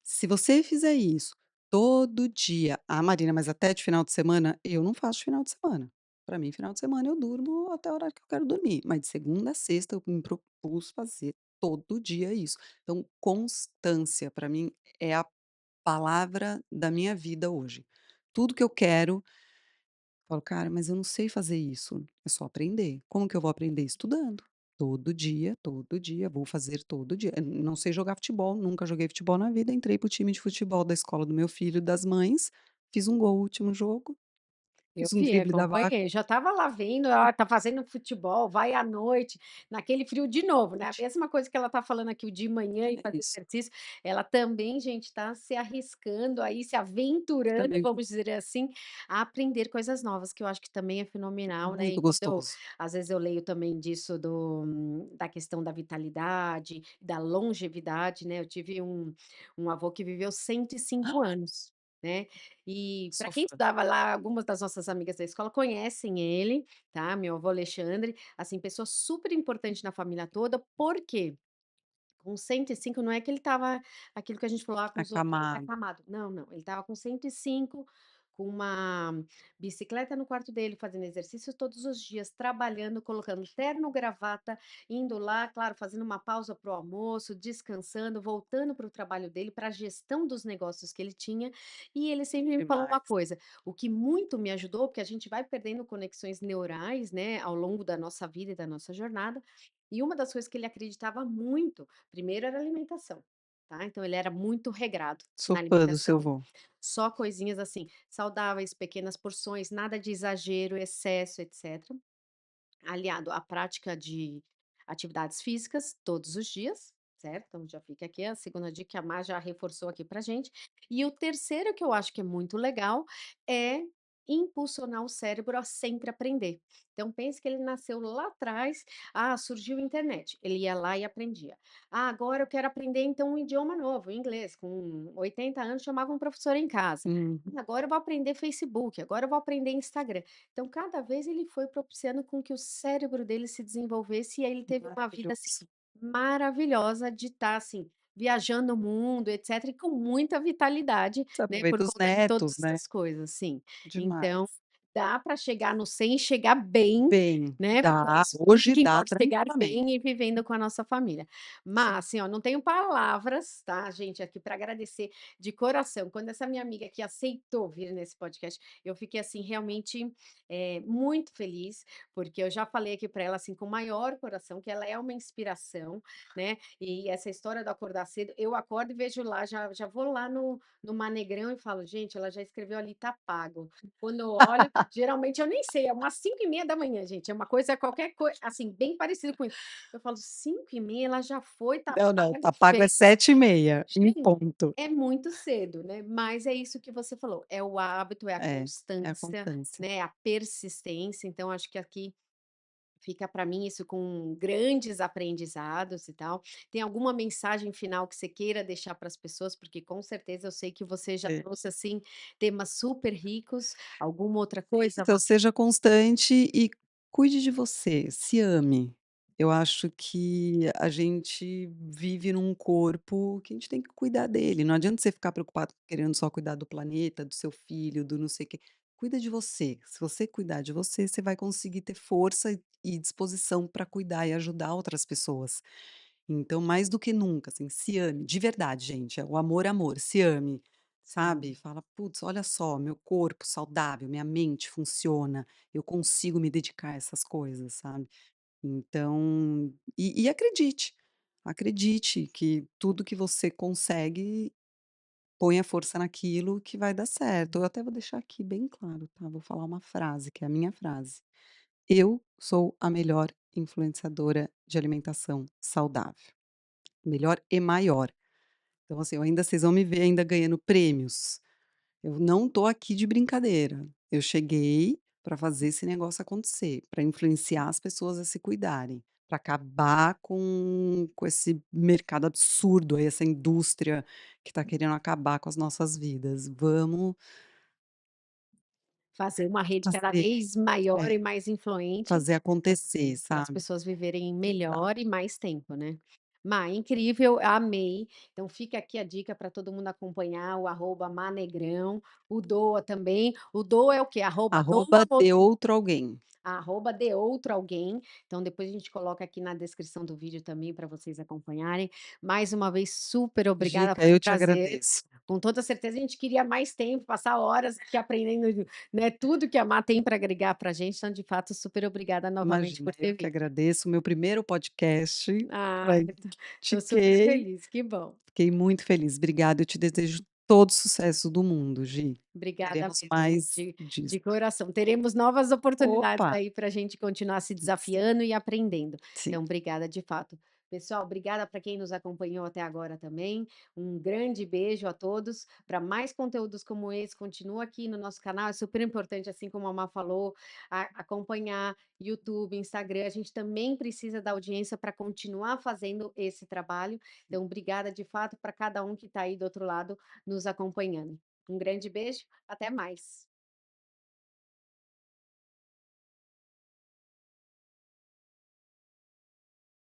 se você fizer isso todo dia, "Ah, Marina, mas até de final de semana", eu não faço final de semana. Para mim, final de semana eu durmo até a hora que eu quero dormir, mas de segunda a sexta eu me propus fazer todo dia isso. Então, constância para mim é a palavra da minha vida hoje. Tudo que eu quero, falo: "Cara, mas eu não sei fazer isso", é só aprender. Como que eu vou aprender? Estudando. Todo dia, vou fazer todo dia. Não sei jogar futebol, nunca joguei futebol na vida, entrei para o time de futebol da escola do meu filho e das mães, fiz um gol o último jogo, eu fiz um vi, drible da vaca. acompanhei, já estava lá vendo, ela tá fazendo futebol, vai à noite, naquele frio de novo, né, a mesma coisa que ela tá falando aqui, o de manhã e É fazer isso, exercício, ela também, gente, tá se arriscando aí, se aventurando, também vamos dizer assim, a aprender coisas novas, que eu acho que também é fenomenal, né, e muito quando eu gostoso. às vezes eu leio também disso da questão da vitalidade, da longevidade, né, eu tive um avô que viveu 105 anos, né, e para quem Sofra. estudava lá, algumas das nossas amigas da escola conhecem ele, tá, meu avô Alexandre, assim, pessoa super importante na família toda, por quê? Com 105 não é que ele estava aquilo que a gente falou: "Ah, com os ossos Acamado. acamado", não, não, ele estava com 105, com uma bicicleta no quarto dele, fazendo exercício todos os dias, trabalhando, colocando terno, gravata, indo lá, claro, fazendo uma pausa para o almoço, descansando, voltando para o trabalho dele, para a gestão dos negócios que ele tinha, e ele sempre me falou uma Demais. coisa, o que muito me ajudou, porque a gente vai perdendo conexões neurais, né, ao longo da nossa vida e da nossa jornada, E uma das coisas que ele acreditava muito, primeiro era alimentação, tá, então ele era muito regrado Sou na fã do seu alimentação, vô. só coisinhas, assim, saudáveis, pequenas porções, nada de exagero, excesso, etcétera. Aliado à prática de atividades físicas todos os dias, certo? Então já fica aqui a segunda dica que a Má já reforçou aqui pra gente. E o terceiro que eu acho que é muito legal é impulsionar o cérebro a sempre aprender. Então pense que ele nasceu lá atrás, surgiu a internet, ele ia lá e aprendia. Agora eu quero aprender então um idioma novo, inglês, com 80 anos chamava um professor em casa. Uhum. Agora eu vou aprender Facebook, agora eu vou aprender Instagram. Então, cada vez ele foi propiciando com que o cérebro dele se desenvolvesse, e aí ele teve uma vida, assim, Maravilhoso. maravilhosa de estar, assim, viajando o mundo, etcétera, e com muita vitalidade, Você né, por aproveita os conta de todas netos, né. essas coisas, sim. Então, Demais. dá para chegar no 100 e chegar bem, Bem, né, porque é dá, isso hoje que dá importa, chegar tranquilamente. bem e vivendo com a nossa família. Mas, assim, ó, não tenho palavras, tá, gente, aqui para agradecer de coração. Quando essa minha amiga que aceitou vir nesse podcast, eu fiquei, assim, realmente, muito feliz, porque eu já falei aqui para ela, assim, com o maior coração, que ela é uma inspiração, né, e essa história do acordar cedo, eu acordo e vejo lá, já vou lá no Manegrão e falo: "Gente, ela já escreveu ali, tá pago". Quando eu olho, geralmente eu nem sei, é umas 5h30 da manhã, gente, é uma coisa qualquer coisa assim, bem parecido com isso. Eu falo: 5h30 ela já foi, tá Não, não, pago, tá pago é feito. 7h30 em Gente, ponto. é muito cedo, né, mas é isso que você falou, é o hábito, é a É a constância, constância. né, a persistência, então acho que aqui fica para mim isso com grandes aprendizados e tal. Tem alguma mensagem final que você queira deixar para as pessoas? Porque com certeza eu sei que você já É. trouxe, assim, temas super ricos. Alguma outra coisa, Então Má? seja constante e cuide de você, se ame. Eu acho que a gente vive num corpo que a gente tem que cuidar dele, não adianta você ficar preocupado querendo só cuidar do planeta, do seu filho, do não sei o quê. Cuida de você, se você cuidar de você, você vai conseguir ter força e disposição para cuidar e ajudar outras pessoas. Então, mais do que nunca, assim, se ame, de verdade, gente, é o amor, amor, se ame, sabe? Sim. Fala: "Putz, olha só, meu corpo saudável, minha mente funciona, eu consigo me dedicar a essas coisas", sabe? Então, e acredite, acredite que tudo que você consegue, ponha força naquilo que vai dar certo. Eu até vou deixar aqui bem claro, tá? Vou falar uma frase, que é a minha frase: "Eu sou a melhor influenciadora de alimentação saudável". Melhor e maior. Então, assim, eu ainda vocês vão me ver ainda ganhando prêmios. Eu não tô aqui de brincadeira. Eu cheguei para fazer esse negócio acontecer, para influenciar as pessoas a se cuidarem, para acabar com esse mercado absurdo aí, essa indústria que está querendo acabar com as nossas vidas. Vamos Fazer uma rede cada fazer vez maior é, e mais influente, fazer acontecer, para as sabe. pessoas viverem Exato. melhor e mais tempo, né. Má, incrível, amei. Então fica aqui a dica para todo mundo acompanhar o @manegrão, o Doa também. O Doa é o quê? Doa Arroba de outro alguém. De outro alguém. Então depois a gente coloca aqui na descrição do vídeo também para vocês acompanharem. Mais uma vez, super obrigada, Dica, foi um eu te prazer. agradeço. Com toda certeza a gente queria mais tempo, passar horas aqui aprendendo, né, tudo que a Má tem para agregar para a gente. Então, de fato, super obrigada novamente Imagina, por eu ter que vindo. agradeço, meu primeiro podcast, Estou super pratiquei, feliz, que bom. fiquei muito feliz. Obrigada, eu te desejo todo o sucesso do mundo, Gi. Obrigada Queremos mesmo, mais de disso. coração. Teremos novas oportunidades Opa, aí para a gente continuar se desafiando e aprendendo. sim. Então, obrigada de fato. Pessoal, obrigada para quem nos acompanhou até agora também. Um grande beijo a todos. Para mais conteúdos como esse, continua aqui no nosso canal. É super importante, assim como a Má falou, acompanhar YouTube, Instagram. A gente também precisa da audiência para continuar fazendo esse trabalho. Então, obrigada de fato para cada um que está aí do outro lado nos acompanhando. Um grande beijo, até mais.